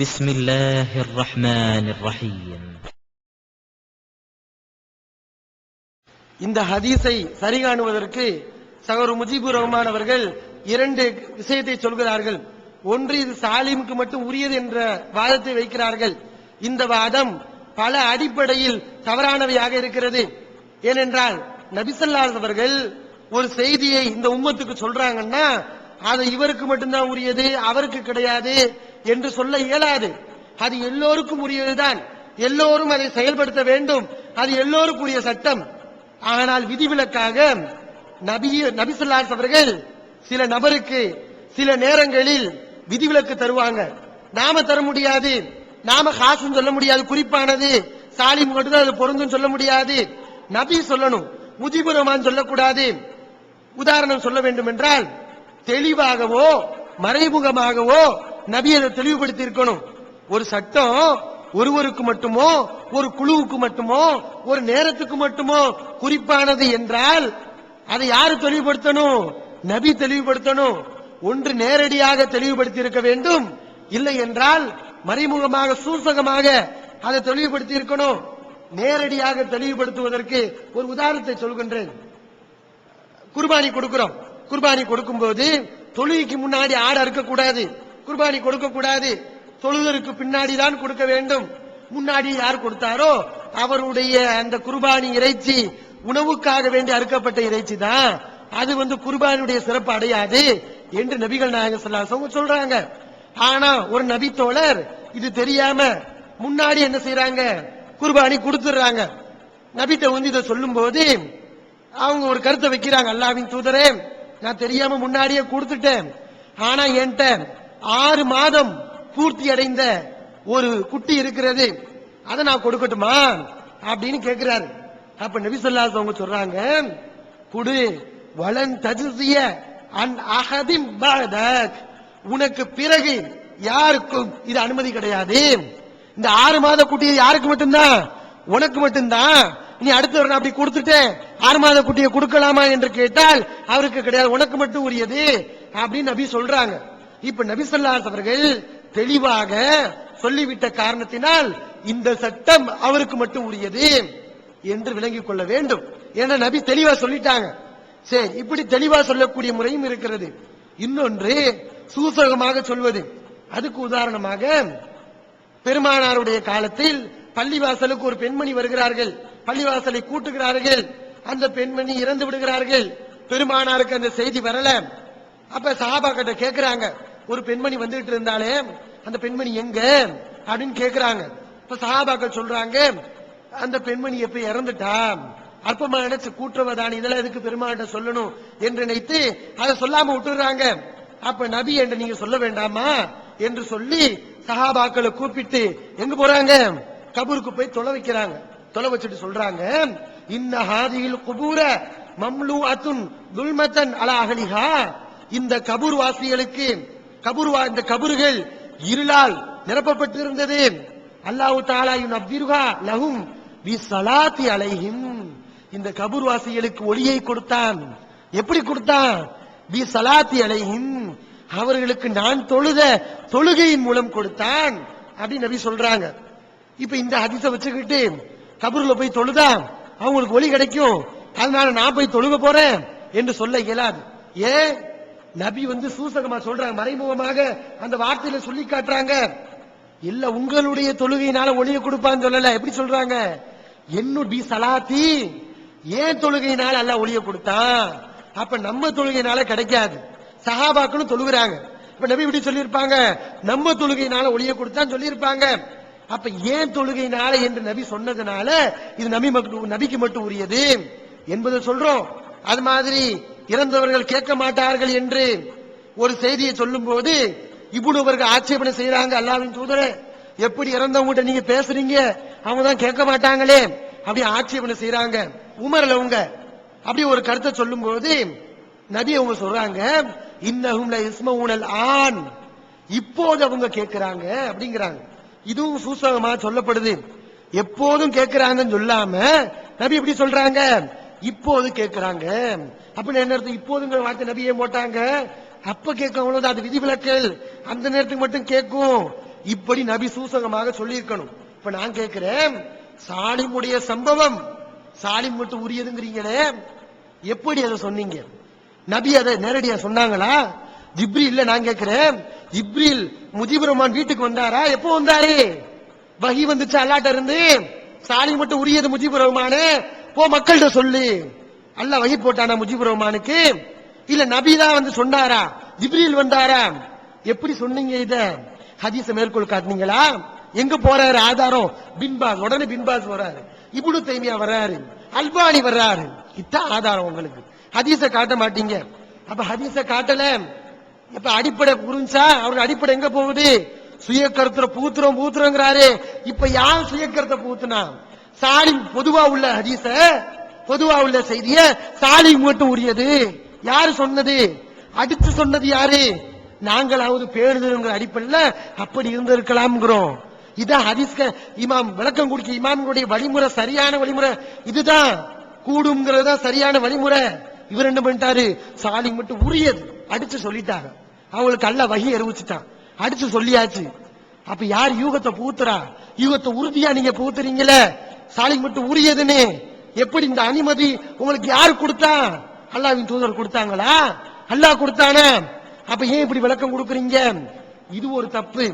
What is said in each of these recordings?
بسم الله الرحمن الرحيم. இந்த ஹதீஸை சரிகாணுவதற்கு சகோதரர் முஜிபுர் ரஹ்மான் அவர்கள் இரண்டு விஷயத்தை சொல்கிறார்கள். ஒன்று, இது சாலிமுக்கு மட்டும் உரியது என்ற வாதத்தை வைக்கிறார்கள். இந்த வாதம் பல அடிப்படையில் தவறானவையாக இருக்கிறது. ஏனென்றால் நபி ஸல்லல்லாஹு அலைஹி அவர்கள் ஒரு செய்தியை இந்த உம்மத்துக்கு சொல்றாங்கன்னா அது இவருக்கு மட்டும்தான் உரியது, அவருக்கு கிடையாது என்று சொல்ல இயலாது. அது எல்லோருக்கும் உரியதுதான், எல்லோரும் அதை செயல்படுத்த வேண்டும், அது எல்லோருக்குரிய சட்டம். ஆனால் விதிவிலக்காக நபி ஸல்லல்லாஹு அலைஹி அவர்கள் சில நபருக்கு சில நேரங்களில் விதிவிலக்கு தருவாங்க. நாம தர முடியாது, நாம காசும் சொல்ல முடியாது, குறிப்பானது சாலிம் மட்டும்தான் அது பொருந்தும் சொல்ல முடியாது. நபி சொல்லணும், முஜிபுர் ரஹ்மான் சொல்லக்கூடாது. உதாரணம் சொல்ல வேண்டும் என்றால் தெளிவாகவோ மறைமுகமாகவோ நபி அதை தெளிவுபடுத்தி இருக்கணும். ஒரு சட்டம் ஒருவருக்கு மட்டுமோ ஒரு குழுவுக்கு மட்டுமோ ஒரு நேரத்துக்கு மட்டுமோ குறிப்பானது என்றால் அதை யாரு தெளிவுபடுத்தணும்? நபி தெளிவுபடுத்தணும். ஒன்று நேரடியாக தெளிவுபடுத்தி இருக்க வேண்டும், இல்லை என்றால் மறைமுகமாக சூசகமாக அதை தெளிவுபடுத்தி இருக்கணும். நேரடியாக தெளிவுபடுத்துவதற்கு ஒரு உதாரணத்தை சொல்கின்றேன். குர்பானி கொடுக்கிறோம். குர்பானி கொடுக்கும் போது தொழுகைக்கு முன்னாடி ஆடு அறுக்கக்கூடாது, குர்பானி கொடுக்க கூடாது, தொழுதற்கு பின்னாடி தான் கொடுக்க வேண்டும். முன்னாடி யார் கொடுத்தாரோ அவருடைய அந்த குர்பானி இறைச்சி உணவுக்காக வேண்டி அறுக்கப்பட்ட இறைச்சி தான், அது குர்பானியுடைய சிறப்பு அடையாது என்று நபிகள் நாயகம் ஸல்லல்லாஹு அலைஹி வஸல்லம் சொல்றாங்க. ஆனா ஒரு நபி தோழர் இது தெரியாம முன்னாடி என்ன செய்யறாங்க? குர்பானி கொடுத்துறாங்க. நபிட்ட இதை சொல்லும் போது அவங்க ஒரு கருத்தை வைக்கிறாங்க, அல்லாஹ்வின் தூதரே, நான் தெரியாம முன்னாடியே கொடுத்துட்டேன், ஆனா என்கிட்ட 6 மாதம் பூர்த்தி அடைந்த ஒரு குட்டி இருக்கிறது, அதை நான் கொடுக்கட்டுமா அப்படின்னு கேட்கிறாரு. அப்ப நபி ஸல்லல்லாஹு அலைஹி வஸல்லம் சொல்றாங்க, குடு, வலன் தஜ்ஸிய அன் அஹதின் பஅதக், உனக்கு பிறகு யாருக்கும் இது அனுமதி கிடையாது. இந்த 6 மாத குட்டியை யாருக்கு மட்டும்தான்? உனக்கு மட்டும்தான். நீ அடுத்தவரை அப்படி கொடுத்துட்டு 6 மாத குட்டியை கொடுக்கலாமா என்று கேட்டால் அவருக்கு கிடையாது, உனக்கு மட்டும் உரியது அப்படின்னு நபி சொல்றாங்க. இப்ப நபி ஸல்லல்லாஹு அலைஹி அவர்கள் தெளிவாக சொல்லிவிட்ட காரணத்தினால் இந்த சட்டம் அவருக்கு மட்டும் உரியது என்று விளங்கிக் கொள்ள வேண்டும். ஏன்னா நபி தெளிவா சொல்லிட்டாங்க. சரி, இப்படி தெளிவா சொல்லக்கூடிய முறையும் இருக்கிறது. இன்னொன்று சூசகமாக சொல்வது. அதுக்கு உதாரணமாக பெருமானாருடைய காலத்தில் பள்ளிவாசலுக்கு ஒரு பெண்மணி வருகிறார்கள், பள்ளிவாசலை கூட்டுகிறார்கள், அந்த பெண்மணி இறந்து விடுகிறார்கள். பெருமானாருக்கு அந்த செய்தி வரல. அப்ப சஹாபாக்கிட்ட கேட்கிறாங்க, ஒரு பெண்மணி வந்துட்டு இருந்தாலே அந்த பெண்மணி எங்க அப்படின்னு கேட்கிறாங்க. இப்ப சஹாபாக்கள் சொல்றாங்க, அந்த பெண்மணி எப்ப இறந்துட்டா, அற்பமா நினைச்சு கூட்டுறவதான், இதெல்லாம் எதுக்கு பெருமாட்ட சொல்லணும் என்று நினைத்து அதை சொல்லாம விட்டுறாங்க. அப்ப நபி என்று நீங்க சொல்ல வேண்டாமா என்று சொல்லி சஹாபாக்களை கூப்பிட்டு எங்க போறாங்க? கபூருக்கு போய் தொலை வைக்கிறாங்க. தொலை வச்சுட்டு சொல்றாங்க, இன்ன ஹாதிஹில் குபூர மம்லூஅத்துன் துல்மத்தன் அலா அஹ்லிஹா, இந்த கபூர் வாசிகளுக்கு இந்த கபூர்கள் இருளால் நிரப்பப்பட்டிருந்தது. அல்லாஹ் தஆலா யுனவ்விருஹா லஹும் பிஸ்ஸலாத்தி அலைஹிம், இந்த கபூர் வாசிகளுக்கு ஒளியை கொடுத்தான். எப்படி கொடுத்தான்? பிஸ்ஸலாத்தி அலைஹிம், அவர்களுக்கு நான் தொழுத தொழுகையின் மூலம் கொடுத்தான் அப்படி நபி சொல்றாங்க. இப்ப இந்த ஹதீஸை வச்சுக்கிட்டு கபூர்ல போய் தொழுதா அவங்களுக்கு ஒளி கிடைக்கும், அதனால நான் போய் தொழுக போறேன் என்று சொல்ல இயலாது. ஏன்? நபி சூசகமா சொல்றாங்க, மறைமுகமாக அந்த வார்த்தையில சொல்லி காட்டுறாங்க. இல்ல உங்களுடைய தொழுகையினால ஒளியை கொடுப்பான்னு சொல்லல. எப்படி சொல்றாங்க? என்னுடைய சலாத்தி, ஏன் தொழுகையினால அல்லாஹ் ஒளியை கொடுத்தான், அப்ப நம்ம தொழுகையினால கிடைக்காது. சஹாபாக்களும் தொழுகிறாங்க. இப்ப நபி இப்படி சொல்லியிருப்பாங்க, நம்ம தொழுகையினால ஒளியை கொடுத்தான்னு சொல்லியிருப்பாங்க. அப்ப ஏன் தொழுகையினால என்று நபி சொன்னதுனால இது நபிக்கு மட்டும் உரியது என்பதை சொல்றோம். அது மாதிரி இறந்தவர்கள் கேட்க மாட்டார்கள் என்று ஒரு செய்தியை சொல்லும் போது இப்னு அவர்கள் ஆட்சேபனை செய்யறாங்க, அல்லாஹ்வின் தூதரே, எப்படி இறந்தவங்க நீங்க பேசுறீங்க, அவங்க தான் கேட்க மாட்டாங்களே அப்படி ஆட்சேபனை செய்யறாங்க. உமர்ல அவங்க அப்படி ஒரு கருத்தை சொல்லும் போது நபி அவங்க சொல்றாங்க, இன்னஹும் லா யஸ்மஊனல் ஆன், இப்போது அவங்க கேட்கிறாங்க அப்படிங்கிறாங்க. இதுவும் சூசகமா சொல்லப்படுது. எப்போதும் கேட்கிறாங்கன்னு சொல்லாம நபி எப்படி சொல்றாங்க? இப்போது கேட்கிறாங்க. அப்படின்னு என்ன அர்த்தம்? இப்போதுங்கிற வார்த்தை நபியே போட்டாங்க. அப்ப கேட்க, அது விதிவிலக்கல், அந்த நேரத்துக்கு மட்டும் கேட்கும். இப்படி நபி சூசகமாக சொல்லியிருக்கணும். இப்ப நான் கேட்கிறேன், சாலிமுடைய சம்பவம் சாலிம் மட்டும் உரியதுங்கிறீங்களே, எப்படி அதை சொன்னீங்க? நபி அதை நேரடியா சொன்னாங்களா? ஜிப்ரீல் இல்ல. நான் கேட்கிறேன், ஜிப்ரீல் முஜிபுர் ரஹ்மான் வீட்டுக்கு வந்தாரா? எப்போ வந்தாரு? வஹி வந்துச்சு அல்லாட்ட இருந்து, சாலிம் மட்டும் உரியது முஜிபுர் ரஹ்மானே, போ மக்கள்கிட்ட சொல்லு. அல்லாஹ் வஹி போட்டானா முஜிபுர் ரஹ்மானுக்கு? இல்ல நபிதான் வந்து சொன்னாரா? ஜிப்ரீல் வந்தாரா? எப்படி சொன்னீங்க? இத ஹதீஸ மேற்கோள் காட்டினீங்களா? எங்க போறாரு ஆதாரம்? பின்பாஸ். உடனே பின்பாஸ் வர்றாரு, இப்னு தைமியா வர்றாரு, அல்பானி வர்றாரு. இதான் ஆதாரம் உங்களுக்கு. ஹதீஸ காட்ட மாட்டீங்க. அப்ப ஹதீஸ காட்டல, இப்ப அடிப்படை புரிஞ்சா அவருக்கு அடிப்படை எங்க போகுது? சுய கருத்துல பூத்துறோங்கிறாரு. இப்ப யார் சுய கருத்தை பூத்துனா? சாலிம் பொதுவா உள்ள ஹதீஸ, பொதுவா உள்ள செய்திய சாலிம் மட்டும் உரியது யாரு சொன்னது? அடிச்சு சொன்னது யாரு? நாங்களாவது பேருதுங்கிற அடிப்படையில் அப்படி இருந்திருக்கலாம்ங்கிறோம். இதான் ஹதீஸ்க இமாம் விளக்கம் கொடுக்க இமாம்களுடைய வழிமுறை, சரியான வழிமுறை இதுதான். கூடுங்கிறது தான் சரியான வழிமுறை. இவர் என்ன பண்ணிட்டாரு? சாலிம் மட்டும் உரியது அடிச்சு சொல்லிட்டாங்க. அவங்களுக்கு அல்ல வகி அறிவிச்சுட்டான், அடிச்சு சொல்லியாச்சு. அப்ப யார் யூகத்தை பூத்துறா? யூகத்தை உறுதியா நீங்க பூத்துறீங்களே, சாலிம் மட்டும் உரியதுன்னு. எப்படி இந்த அனுமதி உங்களுக்கு யாரு கொடுத்தா? அல்லாஹ்வின் தூதர் கொடுத்தாங்களா? அல்லாஹ் கொடுத்தானே. அப்ப ஏன் இப்படி விளக்கம் கொடுக்குறீங்க? இது ஒரு தப்பு.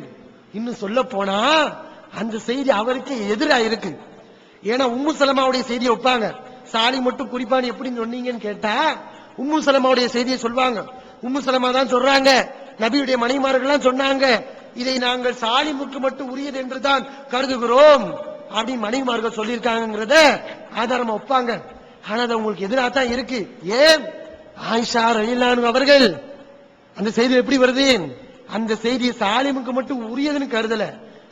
இன்னும் சொல்ல போனா அந்த செய்தி அவருக்கு எதிராக இருக்கு. ஏன்னா உம்மு சலமாவுடைய செய்தியை வைப்பாங்க. சாலி மட்டும் குறிப்பான எப்படி சொன்னீங்கன்னு கேட்டா உம்மு சலமாவுடைய செய்தியை சொல்வாங்க. உம்மு சலமா தான் சொல்றாங்க, நபியுடைய மனைவிமார்கள் சொன்னாங்க, இதை நாங்கள் சாலிமுக்கு மட்டும் உரியது என்றுதான் கருதுகிறோம் அப்படின்னு மனைவிமார்கள் சொல்லியிருக்காங்கிறத ஆதாரமா வைப்பாங்க. ஆனா அது உங்களுக்கு எதிராக தான் இருக்கு. ஏன்? ஆயிஷா ரலியல்லாஹு அவர்கள் அந்த செய்தி எப்படி வருது? அந்த செய்தி சாலிமுக்கு மட்டும் உரியதுன்னு கருதல.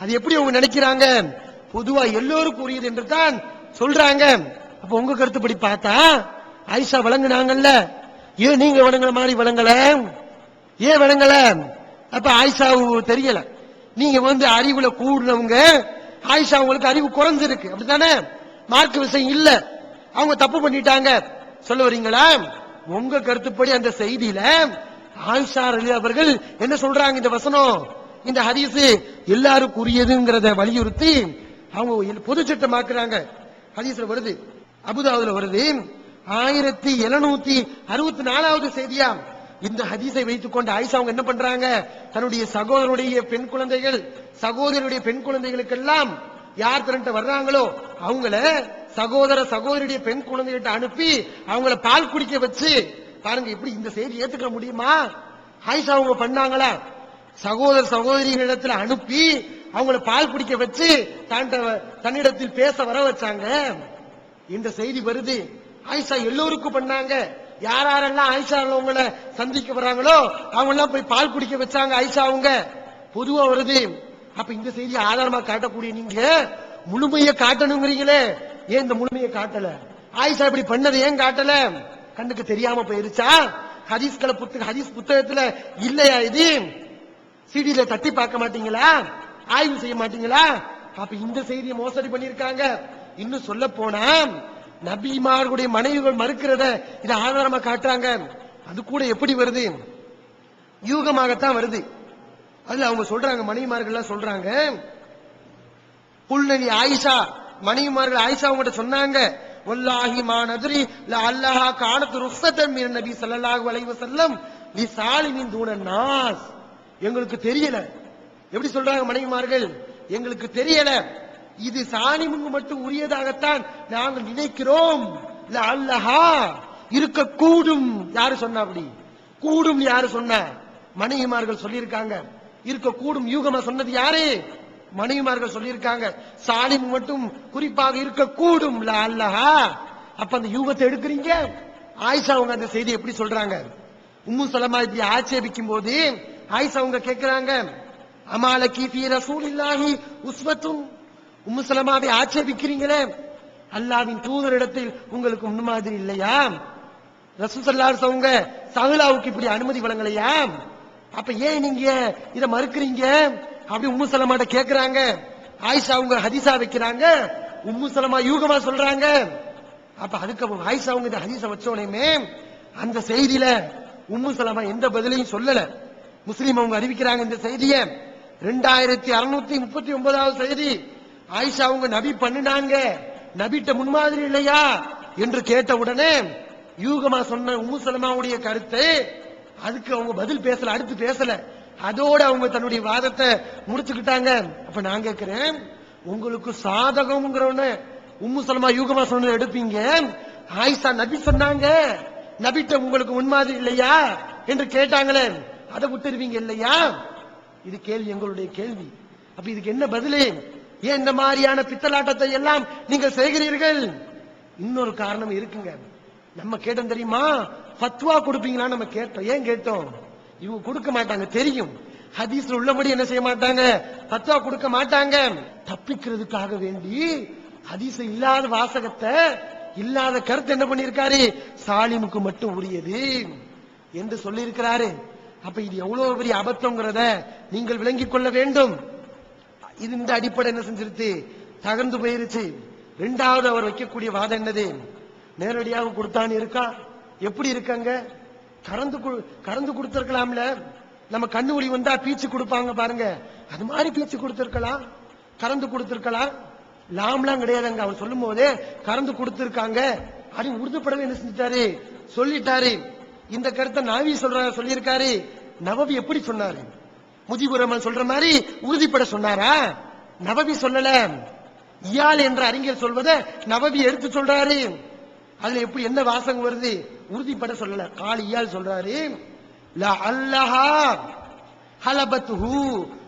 அது எப்படி அவங்க நினைக்கிறாங்க? பொதுவா எல்லோருக்கும் உரியது என்று தான் சொல்றாங்க. அப்ப உங்க கருத்துப்படி பார்த்தா ஆயிஷா வழங்குனாங்கல்ல, ஏன் நீங்க வழங்குற மாதிரி வழங்கல? ஏன் வழங்கல? அப்ப ஆயிஷாவுக்கு தெரியல. நீங்க வந்து அறிவுல கூடுனவங்க, ஆயிஷா உங்களுக்கு அறிவு குறைஞ்சிருக்கு, அப்படித்தானே? மார்க் விஷயம் இல்ல, அவங்க தப்பு பண்ணிட்டாங்க சொல்ல வரீங்களா? உங்க கருத்துப்படி அந்த செய்தியில ஆயிஷா ரலியல்லாஹு அவர்கள் என்ன சொல்றாங்க? இந்த வசனம், இந்த ஹதீஸ் எல்லாருக்கும் உரியதுங்கிறத வலியுறுத்தி அவங்க பொது சட்டமாக்குறாங்க. ஹதீஸ்ல வருது, அபுதாவுதுல வருது, 1764வது செய்தியா. இந்த ஹதீஸை வைத்துக் கொண்டு ஆயிஷா அவங்க என்ன பண்றாங்க? தன்னுடைய சகோதரனுடைய பெண் குழந்தைகள், சகோதரனுடைய பெண் குழந்தைகளுக்கெல்லாம் யார் திரண்ட வர்றாங்களோ அவங்கள சகோதர சகோதரியுடைய பெண் குழந்தைகிட்ட அனுப்பி அவங்கள பால் குடிக்க வச்சு, பாருங்க எப்படி இந்த செய்தி ஏத்துக்க முடியுமா? ஆயிஷா அவங்க பண்ணாங்களா? சகோதர சகோதரிகளிடத்துல அனுப்பி அவங்கள பால் குடிக்க வச்சு தன்னிடத்தில் பேச வர வச்சாங்க. இந்த செய்தி வருது. ஆயிஷா எல்லோருக்கும் பண்ணாங்க. யாரெல்லாம் ஆயிஷா அவங்கள சந்திக்க வராங்களோ அவங்க எல்லாம் போய் பால் குடிக்க வச்சாங்க ஆயிஷா அவங்க. பொதுவா வருது. அப்ப இந்த செய்தி ஆதாரமா காட்டக்கூடிய நீங்க முழுமையை காட்டணுங்கிறீங்களே, ஏன் இந்த முழுமையை காட்டல? ஆயிஷா இப்படி பண்ணது ஏன் காட்டல? கண்ணுக்கு தெரியாம போயிருச்சா? ஹதீஸ் புத்தகத்துல இல்லையா? இது சிடியில தட்டி பார்க்க மாட்டீங்களா? ஆய்வு செய்ய மாட்டீங்களா? அப்ப இந்த செய்தியை மோசடி பண்ணிருக்காங்க. இன்னும் சொல்ல போனா நபிமார்களுடைய மனைவிகள் மறுக்கிறத இதை ஆதாரமா காட்டுறாங்க. அது கூட எப்படி வருது? யூகமாகத்தான் வருது. அதுல அவங்க சொல்றாங்க, மனைவிமார்கள் சொல்றாங்க, புல்நதி ஆயிஷா, மனைவிமார்கள் ஆயிஷா அவங்க சொன்னாங்க, வல்லாஹி மா நத்ரி லஅல்லாஹ கானத் ருக்ஸத்தன் மின் நபி ஸல்லல்லாஹு அலைஹி வஸல்லம் லி சாலிமின் தூன நாஸ். எங்களுக்கு தெரியல. எப்படி சொல்றாங்க மனைவிமார்கள்? எங்களுக்கு தெரியல, இது சாலிமுக்கு மட்டும் உரியதாகத்தான் நாங்கள் நினைக்கிறோம். லஅல்லாஹ இருக்கக்கூடும். யாரு சொன்னா? அப்படி கூடும் யாரு சொன்னா? மனைவிமார்கள் சொல்லியிருக்காங்க. இருக்கக்கூடும் யூகமா சொன்னது யாரு? மனைவிமார்கள் சொல்லியிருக்காங்க. சாலிம் மட்டும் குறிப்பாக இருக்கக்கூடும். லஅல்லாஹ. அப்ப அந்த யூகத்தை எடுக்கிறீங்க. ஆயிஷா அவங்க அந்த செய்தி எப்படி சொல்றாங்க? உம்மு சலமா இப்படி ஆட்சேபிக்கும் போது ஆயிஷா அவங்க கேட்கிறாங்க, அமாலகி ஃபீ ரசூலில்லாஹி உஸ்வத்துன். உம்மு சலமாவை ஆட்சேபிக்கிறீங்களே, அல்லாஹ்வின் தூதரிடத்தில் உங்களுக்கு முன்மாதிரி இல்லையா? ரசூல் ஸல்லல்லாஹு அலைஹி வஸல்லம் சஹலாவுக்கு இப்படி அனுமதி வழங்கலையா? அப்ப ஏன் நீங்க இத மறுக்கிறீங்க? அப்படி உம்மு சலமாட்ட கேக்குறாங்க. ஆயிஷா அவங்க ஹதீஸா வைக்கிறாங்க, உம்மு சலமா யூகமா சொல்றாங்க. அப்ப அதுக்கு ஆயிஷா அவங்க இந்த ஹதீஸை வச்ச உடனே அந்த செய்தியில உம்மு சலமா எந்த பதிலையும் சொல்லல. முஸ்லிம் அவங்க அறிவிக்கிறாங்க இந்த செய்தியை. 2639வது செய்தி, ஆயிஷா அவங்க நபி பண்ணினாங்க, நபிட்ட முன்மாதிரி இல்லையா என்று கேட்ட உடனே யூகமா சொன்ன உம்மு சலமாவுடைய கருத்து, அதுக்கு அவங்க பதில் பேசல, அடுத்து பேசல, அதோட அவங்க தன்னுடைய வாதத்தை முடிச்சுக்கிட்டாங்க. அப்ப நான் கேட்கிறேன், உங்களுக்கு சாதகம்ங்கிறவன உம்மு சலமா யூகமா சொன்னதை எடுப்பீங்க, ஆயிஷா நபி சொன்னாங்க, நபிட்ட உங்களுக்கு முன்மாதிரி இல்லையா என்று கேட்டாங்களே, அதை விட்டுருவீங்க இல்லையா? இது கேள்வி, எங்களுடைய கேள்வி. அப்ப இதுக்கு என்ன பதில்? ஏன் இந்த மாதிரியான பித்தலாட்டத்தை எல்லாம் நீங்கள் செய்கிறீர்கள்? இன்னொரு காரணம் இருக்குங்க. நம்ம கேட்டோம் தெரியுமா, ஃபத்வா கொடுப்பீங்களா நம்ம கேட்டோம். ஏன் கேட்டோம்? இவங்க கொடுக்க மாட்டாங்க தெரியும், ஹதீஸ்ல உள்ளபடி என்ன செய்ய மாட்டாங்க, ஃபத்வா கொடுக்க மாட்டாங்க. தப்பிக்கிறதுக்காக வேண்டி ஹதீஸ் இல்லாத வாசகத்தை, இல்லாத கருத்து என்ன பண்ணிருக்காரு, சாலிமுக்கு மட்டும் உரியது என்று சொல்லி இருக்கிறாரு. அப்ப இது எவ்வளவு பெரிய அபத்தம்ங்கிறத நீங்கள் விளங்கிக் கொள்ள வேண்டும். இது இந்த அடிப்படை என்ன செஞ்சிருச்சு, தகர்ந்து போயிருச்சு. இரண்டாவது அவர் வைக்கக்கூடிய வாதம் என்னது, நேரடியாக கொடுத்தான்னு இருக்கா, எப்படி இருக்காங்க, கறந்து கொடுத்திருக்கலாம்ல, நம்ம கண்ணு ஒளி வந்தா பீச்சு கொடுப்பாங்க பாருங்க, அது மாதிரி பீச்சு கொடுத்திருக்கலாம், கறந்து கொடுத்திருக்கலாம். லாம்லாம் கிடையாதுங்க. அவர் சொல்லும் போதே கறந்து கொடுத்திருக்காங்க அப்படின்னு உறுதிப்படவே என்ன செஞ்சிட்டாரு, சொல்லிட்டாரு. இந்த கருத்தை நாவி சொல்லியிருக்காரு. நவவி எப்படி சொன்னாரு, முஜிபுர் ரஹ்மான் சொல்ற மாதிரி உறுதிப்பட சொன்னாரா? நவவி சொல்லல. இயால் என்ற அறிஞர் சொல்வதை நவவி எடுத்து சொல்றாரு. அதுல எப்படி என்ன வாசகம் வருது, உறுதிப்பட சொல்லல. கால் இயால் சொல்றாரு, லா அல்லஹா ஹலபத்துஹு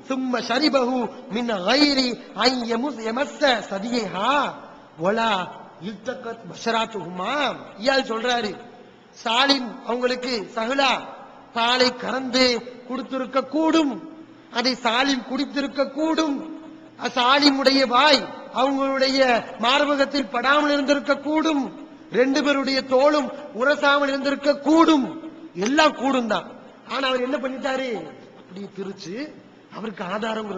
ثم شربه من غير ان يمس صديها ولا التقت بشراتهما. இயால் சொல்றாரு, சாலிம் அவங்களுக்கு சஹலா பாலை கறந்து கொடுத்திருக்க கூடும், அதை சாலிம் குடித்திருக்க கூடும், சாலிமுடைய வாய் அவங்களுடைய மார்பகத்தில் படாமல் இருந்திருக்க கூடும், ரெண்டு பேருடைய தோளும் உரசாமல் இருந்திருக்க கூடும், எல்லாம் கூடும் தான். ஆனா அவர் என்ன பண்ணிட்டாரு, அப்படி பிரிச்சு அவருக்கு ஆதாரம்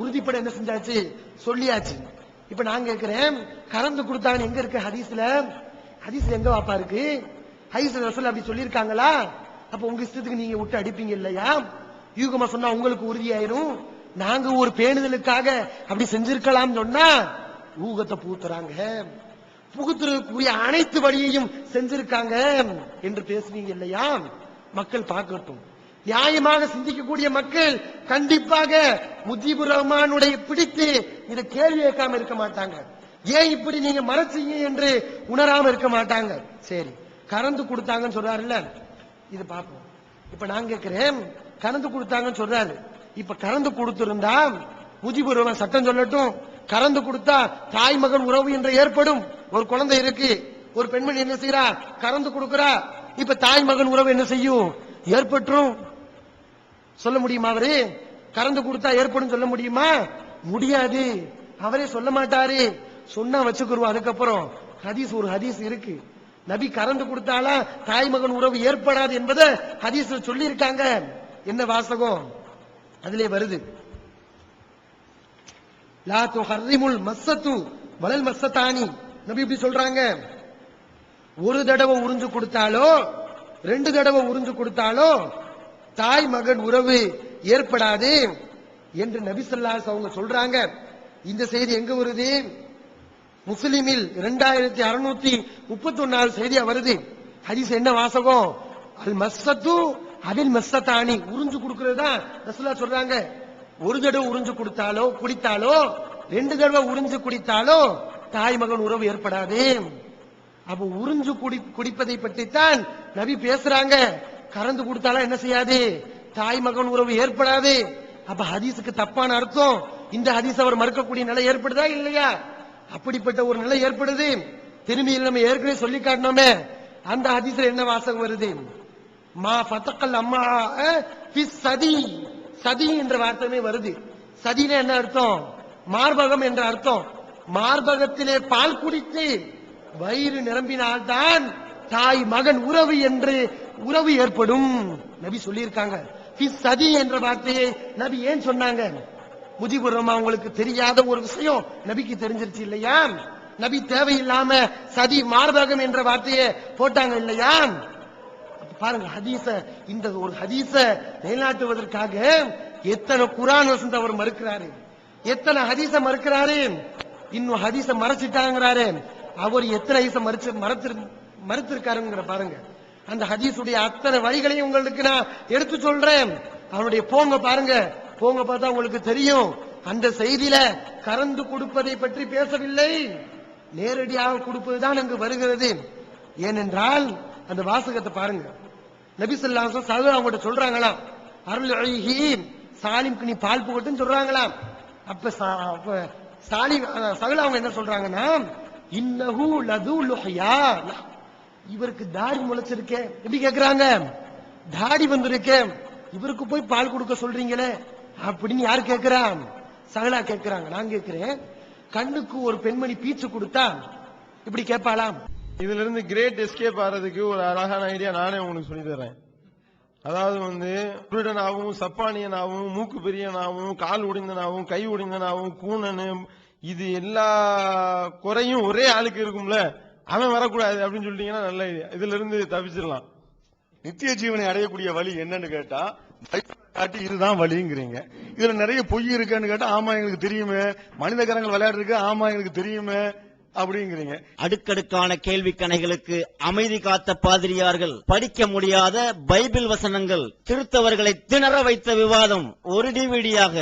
உறுதிப்பட என்ன செஞ்சாச்சு, சொல்லியாச்சு. இப்ப நான் கேட்கிறேன், கறந்து கொடுத்தாங்க எங்க இருக்கு ஹதீஸ்ல? ஹதீஸ்ல எங்க வாப்பா இருக்கு? ஹதீஸ்ல ரசூல் அப்படி சொல்லியிருக்காங்களா? அப்ப உங்க இஷ்டத்துக்கு நீங்க விட்டு அடிப்பீங்க இல்லையா? யூகமா சொன்னா உங்களுக்கு உறுதியாயிரும். நாங்க ஒரு பேணுதலுக்காக அப்படி செஞ்சிருக்கலாம் சொன்னா ஊகத்தை பூத்துறாங்க, புகுத்துறதுக்குரிய அனைத்து வழியையும் செஞ்சிருக்காங்க என்று பேசுவீங்க இல்லையா? மக்கள் பார்க்கட்டும். நியாயமாக சிந்திக்கக்கூடிய மக்கள் கண்டிப்பாக முஜிபுர் ரஹ்மானுடைய பிடித்து இதை கேள்வி கேட்காம இருக்க மாட்டாங்க. ஏன் இப்படி நீங்க மறைச்சீங்க என்று உணராம இருக்க மாட்டாங்க. சரி, கறந்து கொடுத்தாங்கன்னு சொல்றாருல்ல, இது பார்ப்போம். இப்ப நான் கேட்கிறேன், கறந்து கொடுத்தாங்கன்னு சொல்றாரு. இப்ப கறந்து கொடுத்திருந்தா முஜிபுர் ரஹ்மான் சட்டம் சொல்லட்டும், கறந்து கொடுத்தா தாய் மகன் உறவு என்று ஏற்படும். ஒரு குழந்தை இருக்கு, ஒரு பெண்மணி என்ன செய்யறா, கறந்து கொடுக்கிறா, இப்ப தாய் மகன் உறவு என்ன செய்யும், ஏற்பட்டுரும். சொல்ல முடியுமா? அவரு கறந்து கொடுத்தா ஏற்படும் சொல்ல முடியுமா? முடியாது. அவரே சொல்ல மாட்டாரு, சொன்னா வச்சுக்குருவோம். அதுக்கப்புறம் ஹதீஸ், ஒரு ஹதீஸ் இருக்கு, நபி கறந்து கொடுத்தாலா தாய் மகன் உறவு ஏற்படாது என்பதை ஹதீஸ் சொல்லி இருக்காங்க. என்ன வாசகம் அதிலே வருது, லா துஹர்ரிமுல் மஸ்ஸத்து வலல் மஸ்ஸதானி. நபி இப்படி சொல்றாங்க, ஒரு தடவை உறிஞ்சு கொடுத்தாலோ 2 தடவை உறிஞ்சு கொடுத்தாலோ தாய் மகன் உறவு ஏற்படாது என்று நபி ஸல்லல்லாஹு அலைஹி வஸல்லம் சொல்றாங்க. இந்த செய்தி எங்க வருது? முஸ்லிமில் 2631 செய்தியா வருது. ஹதீஸ் என்ன வாசகம்? அல் மஸ்ஸத்து அபில் மஸ்ஸதானி, உறிஞ்சு கொடுக்கிறது தான் ரசூலுல்லாஹ் சொல்றாங்க. ஒரு தடவை உறிஞ்சு கொடுத்தாலோ குடித்தாலோ 2 தடவை உறிஞ்சு குடித்தாலோ தாய் மகன் உறவு ஏற்படாது. அப்ப உறிஞ்சு குடிப்பதை பற்றி தான் நபி பேசுறாங்க. கறந்து கொடுத்தாலும் என்ன செய்யாது, தாய் மகன் உறவு ஏற்படாது. அப்ப ஹதீஸுக்கு தப்பான அர்த்தம். இந்த ஹதீஸ் அவர் மறுக்கக்கூடிய நிலை ஏற்படுதா இல்லையா? அப்படிப்பட்ட ஒரு நிலை ஏற்படுது. திரும்பியில் நம்ம ஏற்கனவே சொல்லி காட்டினோமே, அந்த ஹதீஸ்ல என்ன வாசகம் வருது? மா ஃபதக்கல் அம்மா சதி, சதி என்ற வார்த்தையுமே வருது. சதினா என்ன அர்த்தம்? மார்பகம் என்ற அர்த்தம். மார்பகத்திலே பால் குடித்து வயிறு நிரம்பினால்தான் தாய் மகன் உறவு என்று உறவு ஏற்படும் நபி சொல்லியிருக்காங்க. சதி என்ற வார்த்தையை நபி ஏன் சொன்னாங்க? முஜிபுர் ரஹ்மான் உங்களுக்கு தெரியாத ஒரு விஷயம் நபிக்கு தெரிஞ்சிருச்சு இல்லையா? நபி தேவையில்லாம சதி மார்பகம் என்ற வார்த்தையை போட்டாங்க இல்லையா? பாருங்க, ஹதீஸ, இந்த ஒரு ஹதீஸ நிலைநாட்டுவதற்காக எத்தனை குர்ஆன் வசனத்தை அவர் மறுக்கிறாரு, எத்தனை ஹதீஸ மறுக்கிறாரு, இன்னும் ஹதீஸ மறைச்சிட்டாங்கிறாரு. அவர் எத்தனை ஹதீஸ மறுத்திருக்காருங்கிற பாருங்க. அந்த ஹதீஸுடைய அத்தனை வரிகளையும் உங்களுக்கு நான் எடுத்து சொல்றேன். அவருடைய போங்க பாருங்க, போங்க பார்த்தா உங்களுக்கு தெரியும். அந்த செய்தியில கறந்து கொடுப்பதை பற்றி பேசவில்லை, நேரடியாக கொடுப்பதுதான் அங்கு வருகிறது. ஏனென்றால் அந்த வாசகத்தை பாருங்க. நபி ஸல்லல்லாஹு அலைஹி வஸல்லம் சஹாபா அவங்கள்ட்ட சொல்றாங்களாம், அருள்ஹி சாலிம்க்கு நீ பால் புகட்டுன்னு சொல்றாங்களாம். அப்ப சாலிம் சஹாபா அவங்க என்ன சொல்றாங்கன்னா, இன்னஹு லது லுஹ்யா, இவருக்கு தாடி முளைச்சிருக்கே. எப்படி கேக்குறாங்க, தாடி வந்திருக்கே, இவருக்கு போய் பால் கொடுக்க சொல்றீங்களே அப்படின்னு யாரு கேட்கிறா? சகலா கேட்கிறாங்க. நான் கேட்கிறேன், கண்ணுக்கு ஒரு பெண்மணி பீச்சு கொடுத்தா இப்படி கேட்பாளாம்? இதுல இருந்து கிரேட் எஸ்கேப் ஆறதுக்கு ஒரு அழகான ஐடியா நானே உங்களுக்கு சொல்லி தரேன். அதாவது குருடனாவும் சப்பானியனாவும் மூக்கு பெரியனாவும் கால் உடைந்தனாவும் கை உடைந்தனாவும் கூணனு, இது எல்லா குறையும் ஒரே ஆளுக்கு இருக்கும்ல, அவன் வரக்கூடாது அப்படின்னு சொல்லிட்டீங்கன்னா நல்ல ஐடியா. இதுல இருந்து தப்பிச்சிடலாம். நித்திய ஜீவனை அடையக்கூடிய வழி என்னன்னு கேட்டா காட்டி இதுதான் வழிங்கிறீங்க. இதுல நிறைய பொய் இருக்குன்னு கேட்டா ஆமா எங்களுக்கு தெரியுமே, மனித கரங்கள் விளையாடு இருக்கு, ஆமா எங்களுக்கு தெரியுமே அப்படிங்கிறீங்க. அடுக்கடுக்கான கேள்வி கணைகளுக்கு அமைதி காத்த பாதிரியார்கள், படிக்க முடியாத பைபிள் வசனங்கள், திருத்தவர்களை திணற வைத்த விவாதம் ஒரு டிவிடியாக,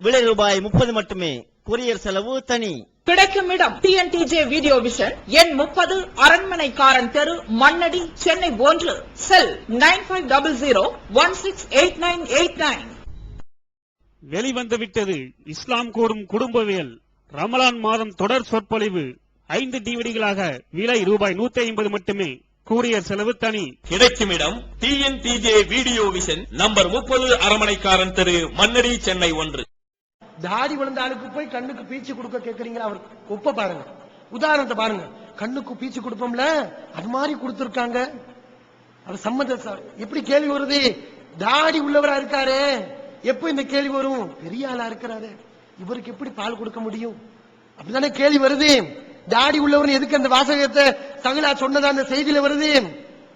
விலை ரூபாய் 30 மட்டுமே, கொரியர் செலவு தனி. கிடைக்கும் இடம் TNTJ வீடியோ விஷன், எண் 30, அரண்மனைக்காரன் தெரு, மண்ணடி, சென்னை 1. செல் 9500168989. வெளிவந்துவிட்டது இஸ்லாம் கூறும் குடும்பவியல் ரமலான் மாதம் தொடர் சொற்பொழிவு 5 டிவிடிகளாக, விலை ரூபாய் 150 மட்டுமே, கூரியர் செலவு தனி. கிடைக்கும் இடம் TNTJ வீடியோ விஷன், நம்பர் 30, அரண்மனைக்காரன் தெரு, மண்ணடி, சென்னை 1. தாடி விழுந்த ஆளுக்கு போய் கண்ணுக்கு பீச்சு கொடுக்க கேட்கறீங்களா? அவர் ஒப்ப பாருங்க, உதாரணத்தை பாருங்க. கண்ணுக்கு பீச்சு கொடுப்போம்ல, அது மாதிரி கொடுத்திருக்காங்க. அவர் சம்மத எப்படி கேள்வி வருது? தாடி உள்ளவரா இருக்காரு, எப்ப இந்த கேள்வி வரும்? பெரிய ஆளா இருக்கிறாரு, இவருக்கு எப்படி பால் கொடுக்க முடியும்? அப்படித்தானே கேள்வி வருது. தாடி உள்ளவர் எதுக்கு அந்த வாசகத்தை சகலா சொன்னதா அந்த செய்தியில வருது?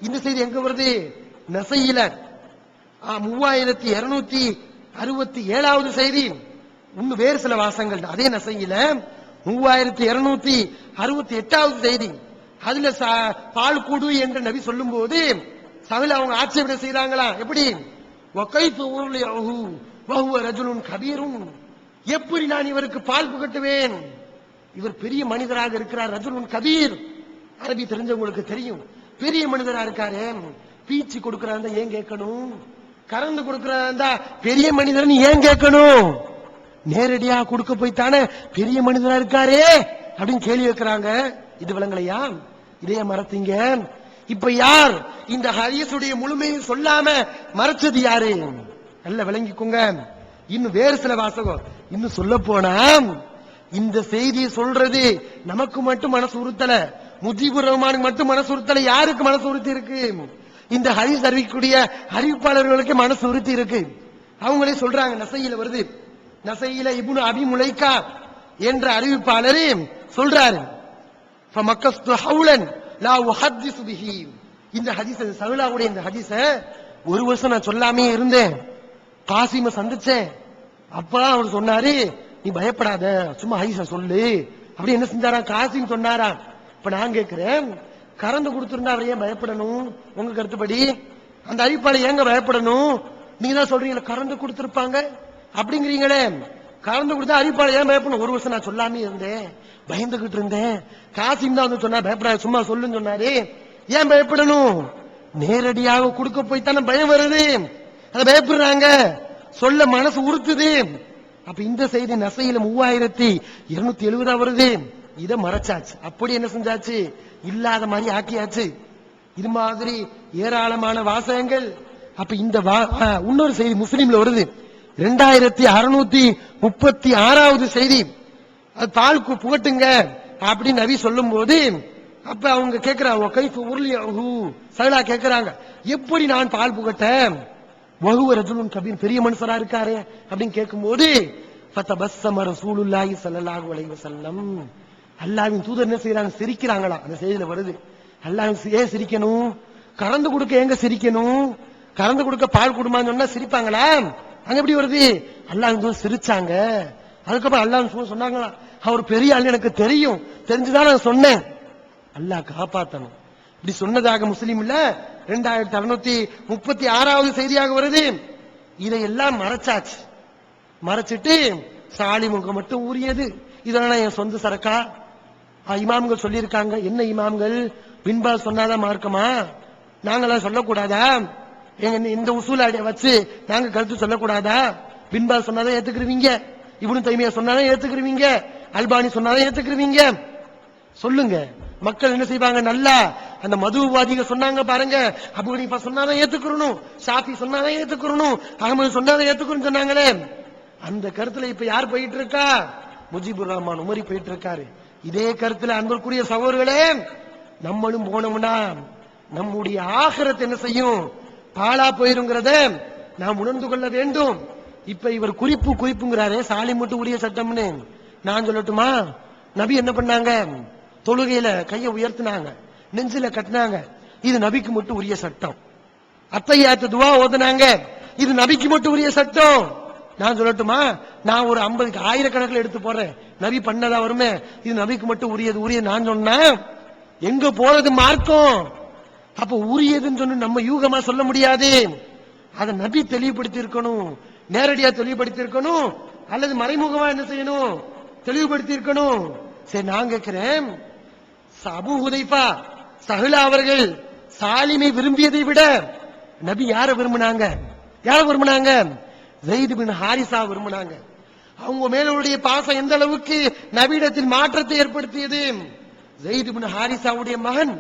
இந்த செய்தி எங்க வருது? நசையில 3267வது செய்தி. இன்னும் வேறு சில வாசங்கள் அதே நசையில 3268வது செய்தி. அதுல பால் கூடு என்று நபி சொல்லும் போது சகல அவங்க ஆட்சேபனை செய்றாங்களா? எப்படி? எப்படி நான் இவருக்கு பால் புகட்டுவேன்? இவர் பெரிய மனிதராக இருக்கிறார். ரஜுலுன் கபீர், அரபி தெரிஞ்சவங்களுக்கு தெரியும். பெரிய மனிதரா இருக்காரு, பீச்சு கொடுக்கறாங்க ஏன் கேட்கணும்? கறந்து கொடுக்கறாங்க பெரிய மனிதர் ஏன் கேட்கணும்? நேரடியா கொடுக்க போய்த்தானே பெரிய மனிதரா இருக்காரே அப்படின்னு கேள்வி வைக்கிறாங்க. இது விளங்கலையா? இதைய மறத்தீங்க. இப்ப யார் இந்த ஹதீஸுடைய முழுமையை சொல்லாம மறைச்சது யாரு? நல்ல விளங்கிக்கோங்க. இன்னும் வேறு சில வாசகம். இன்னும் சொல்ல போனா இந்த செய்தியை சொல்றது நமக்கு மட்டும் மனசு உறுத்தல, முஜீபுர் ரஹ்மானுக்கு மட்டும் மனசு உறுத்தல. யாருக்கு மனசு உறுத்தி இருக்கு? இந்த ஹதீஸ் அறிவிக்கக்கூடிய அறிவிப்பாளர்களுக்கு மனசு உறுத்தி இருக்கு. அவங்களே சொல்றாங்க, நசையில வருது. நசையில இப்னு அபி முலைகா என்ற அறிவிப்பாளரே சொல்றாரு, இந்த ஹதீஸ் சஹலாவுடைய இந்த ஹதீஸ ஒரு வருஷம் நான் சொல்லாமே இருந்தேன். காசிம சந்திச்சேன். அப்பதான் அவர் சொன்னாரு, நீ பயப்படாத, சும்மா ஹதீஸ சொல்லு. அப்படி என்ன செஞ்சாரா? காசிம் சொன்னாரா? இப்ப நான் கேட்கிறேன், கறந்து கொடுத்திருந்தா அவர் ஏன் பயப்படணும்? உங்க கருத்துப்படி அந்த அறிவிப்பாளர் ஏங்க பயப்படணும்? நீங்க தான் சொல்றீங்களா கறந்து கொடுத்திருப்பாங்க அப்படிங்கிறீங்களே. கறந்து கொடுத்தா அறிவிப்பாளர் ஏன் பயப்படணும்? ஒரு வருஷம் நான் சொல்லாமே இருந்தேன், பயந்துகிட்டு இருந்தேன். காசிம் தான் வந்து சொன்னா பயப்படாத, சும்மா சொல்லுன்னு சொன்னாரு. ஏன் பயப்படணும்? நேரடியாக கொடுக்க போய் தானே பயம் வருது. அதை பயப்படுறாங்க, சொல்ல மனசு உறுத்துது. அப்ப இந்த செய்தி நசையில 3270 வருது. இதை மறைச்சாச்சு. அப்படி என்ன செஞ்சாச்சு? இல்லாத மாதிரி ஆக்கியாச்சு. இது மாதிரி ஏராளமான வாசகங்கள். அப்ப இந்த இன்னொரு செய்தி முஸ்லீம்ல வருது, 2636வது செய்தி. அது பால் புகட்டுங்க அப்படின்னு நபி சொல்லும் போது அப்ப அவங்க கேட்கிறாங்க, சகலா கேட்கிறாங்க, எப்படி நான் பால் புகட்ட? வஹுவ ரஜுலுன் கபீர், பெரிய மனுஷரா இருக்காரு அப்படின்னு கேட்கும்போது ஃபதபஸ்ஸம ரசூலுல்லாஹி ஸல்லல்லாஹு அலைஹி வஸல்லம், அல்லாஹ்வின் தூதர் என்ன செய்யறாங்க? சிரிக்கிறாங்களா. அந்த செய்தியில வருது. அல்லாஹ் ஏன் சிரிக்கணும்? கறந்து கொடுக்க எங்க சிரிக்கணும்? கறந்து கொடுக்க பால் குடுமான்னு சொன்னா சிரிப்பாங்களா? அங்க எப்படி வருது? அல்லாஹ் சிரிச்சாங்க. அதுக்கப்புறம் அல்லாஹ் சொன்னாங்களா, அவர் பெரிய ஆள் எனக்கு தெரியும், தெரிஞ்சுதான் நான் சொன்னேன். அல்லாஹ் காப்பாத்தணும். இப்படி சொன்னதாக முஸ்லீம்ல 2636வது செய்தியாக வருது. இதையெல்லாம் மறைச்சாச்சு. மறைச்சிட்டு சாலிமுக மட்டும் ஊறியது. இதெல்லாம் என் சொந்த சரக்கா? இமாம்கள் சொல்லியிருக்காங்க. என்ன இமாம்கள்? பின்பால் சொன்னாதான் மார்க்கமா? நாங்களாம் சொல்லக்கூடாதா? எங்க இந்த உசூல வச்சு நாங்க கருத்து சொல்லக்கூடாதா? பின்பால் சொன்னாதான் ஏத்துக்கிருவீங்க, இப்னு தைமியா சொன்னாதான் ஏத்துக்கிருவீங்க, அல்பானி சொன்னாதான் ஏத்துக்கிருவீங்க. சொல்லுங்க. மக்கள் என்ன செய்வாங்க? நல்லா அந்த மதுவாதிகள் சொன்னாங்க பாருங்க, அபூ ஹனீஃபா சொன்னாதான் ஏத்துக்கணும், ஷாஃபி சொன்னாதான் ஏத்துக்கணும், அகமது சொன்னாதான் ஏத்துக்கணும் சொன்னாங்களே. அந்த கருத்துல இப்ப யார் போயிட்டு இருக்கா? முஜிபுர் ரஹ்மான் உமரி போயிட்டு இருக்காரு. இதே கருத்துல அன்பிற்குரிய சகோதரர்களே, நம்மளும் போனோம்னா நம்முடைய ஆகிரத் என்ன செய்யும்? பாழா போயிருங்கிறத நாம் உணர்ந்து கொள்ள வேண்டும். இப்ப இவர் குறிப்புங்கிறாரே, சாலி மட்டும் உரிய சட்டம்னு நான் சொல்லட்டுமா? நபி என்ன பண்ணாங்க? தொழுகையில கையை உயர்த்தினாங்க, நெஞ்சில கட்டினாங்க. இது நபிக்கு மட்டும் உரிய சட்டம். அத்தையாத்து துவா ஓதுனாங்க, இது நபிக்கு மட்டும் உரிய சட்டம். நான் சொல்லட்டுமா? நான் ஒரு 50 ஆயிரக்கணக்கில் எடுத்து போறேன், நபி பண்ணதா வருமே, இது நபிக்கு மட்டும் உரியது நான் சொன்னா எங்க போறது மார்க்கம்? அப்ப உரியதுன்னு சொன்ன நம்ம யூகமா சொல்ல முடியாது. அதை நபி தெளிவுபடுத்தி இருக்கணும், நேரடியா தெளிவுபடுத்தி இருக்கணும், அல்லது மறைமுகமா என்ன செய்யணும்? தெளிவுபடுத்தி இருக்கணும். சரி, நான் கேட்கிறேன், அபூ ஹுதைஃபா சஹ்லா அவர்கள் சாலிமை விரும்பியதை விட நபி யார விரும்பினாங்க? ஸைத் பின் ஹாரிஸா விரும்பினாங்க. அவங்க மேலுடைய பாசம் எந்த அளவுக்கு நபியிடத்தில் மாற்றத்தை ஏற்படுத்தியது? ஸைத் பின் ஹாரிஸாவுடைய மகன்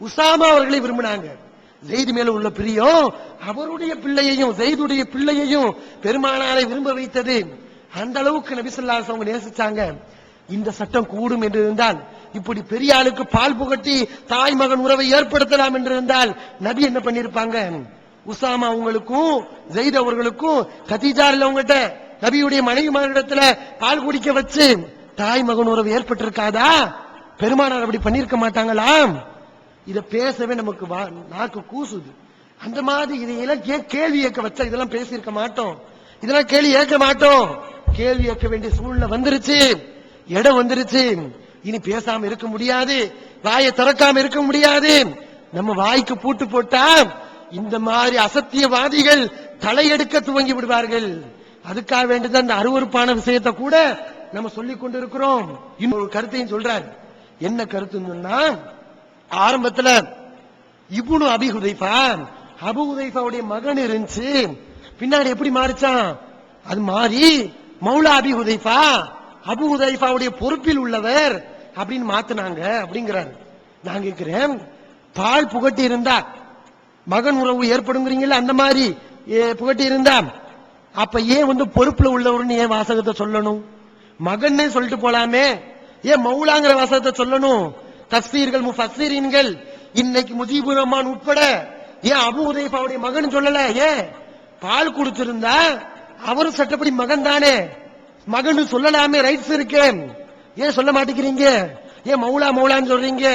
உசாமா அவர்களை விரும்பினாங்க. ஸைத் மேல உள்ள பிரியம் அவருடைய பிள்ளையையும் ஸைதுடைய பிள்ளையையும் பெருமானாரை விரும்ப வைத்தது. அந்த அளவுக்கு நபி ஸல்லல்லாஹு அலைஹி வஸல்லம் நேசிச்சாங்க. இந்த சட்டம் கூடும் என்று இருந்தால், இப்படி பெரிய ஆளுக்கு பால் புகட்டி தாய் மகன் உறவை ஏற்படுத்தலாம் என்று இருந்தால் நபி என்ன பண்ணிருப்பாங்க? உசாமா அவங்களுக்கும் ஸைத் அவர்களுக்கும் கதீஜா இல்லவங்கிட்ட நபியுடைய மனைவி மகனிடத்துல பால் குடிக்க வச்சு தாய் மகன் உறவு ஏற்பட்டிருக்காதா? பெருமானார் அப்படி பண்ணிருக்க மாட்டாங்களா? இத பேசவே நமக்கு நாக்கு கூசுது. அந்த மாதிரி இதையெல்லாம் கேள்வி கேட்க வச்சா இதெல்லாம் பேசியிருக்க மாட்டோம், இதெல்லாம் கேள்வி கேட்க மாட்டோம். கேள்வி கேட்க வேண்டிய சூழ்நிலை வந்துருச்சு, இடம் வந்துருச்சு. இனி பேசாம இருக்க முடியாது, வாயை திறக்காம இருக்க முடியாது. நம்ம வாய்க்கு பூட்டு போட்டா இந்த மாதிரி அசத்தியவாதிகள் தலையெடுக்க துவங்கி விடுவார்கள். அதுக்காக வேண்டிதான் அந்த அருவருப்பான விஷயத்தை கூட நம்ம சொல்லிக் கொண்டிருக்கிறோம். இன்னொரு கருத்தையும் சொல்றார். என்ன கருத்துன்னு சொன்னா, ஆரம்பத்துல இப்னு அபி ஹுதைஃபா, அபூ ஹுதைஃபாவுடைய மகன் இருந்துச்சு, பின்னாடி எப்படி மாறிச்சான்? அது மாறி மௌலா அபி ஹுதைஃபா, அபூ ஹுதைஃபாவுடைய பொறுப்பில் உள்ளவர் அப்படின்னு மாத்தினாங்க அப்படிங்கிறாரு. நான் கேட்கிறேன், பால் புகட்டி இருந்தா மகன் உறவு ஏற்படுங்கிறீங்களா? அந்த மாதிரி புகட்டி இருந்தா அப்ப ஏன் பொறுப்புல உள்ளவர்னு ஏன் வாசகத்தை சொல்லணும்? மகன்னே சொல்லிட்டு போலாமே, ஏன் மௌலாங்கிற வாசகத்தை சொல்லணும்? தஃசீர்கள் முஃபஸ்ஸிரீன்கள் இன்னைக்கு முஜிபுர் ரஹ்மான் உட்பட ஏன் அபூ ஹுதைஃபாவுடைய மகன் சொல்லல? ஏன் பால் கொடுத்திருந்தா அவரும் சட்டப்படி மகன் தானே, மகன் சொல்லலாமே, ரைட்ஸ் இருக்கு. ஏன் சொல்ல மாட்டேங்கிறீங்க? ஏன் மௌலான்னு சொல்றீங்க?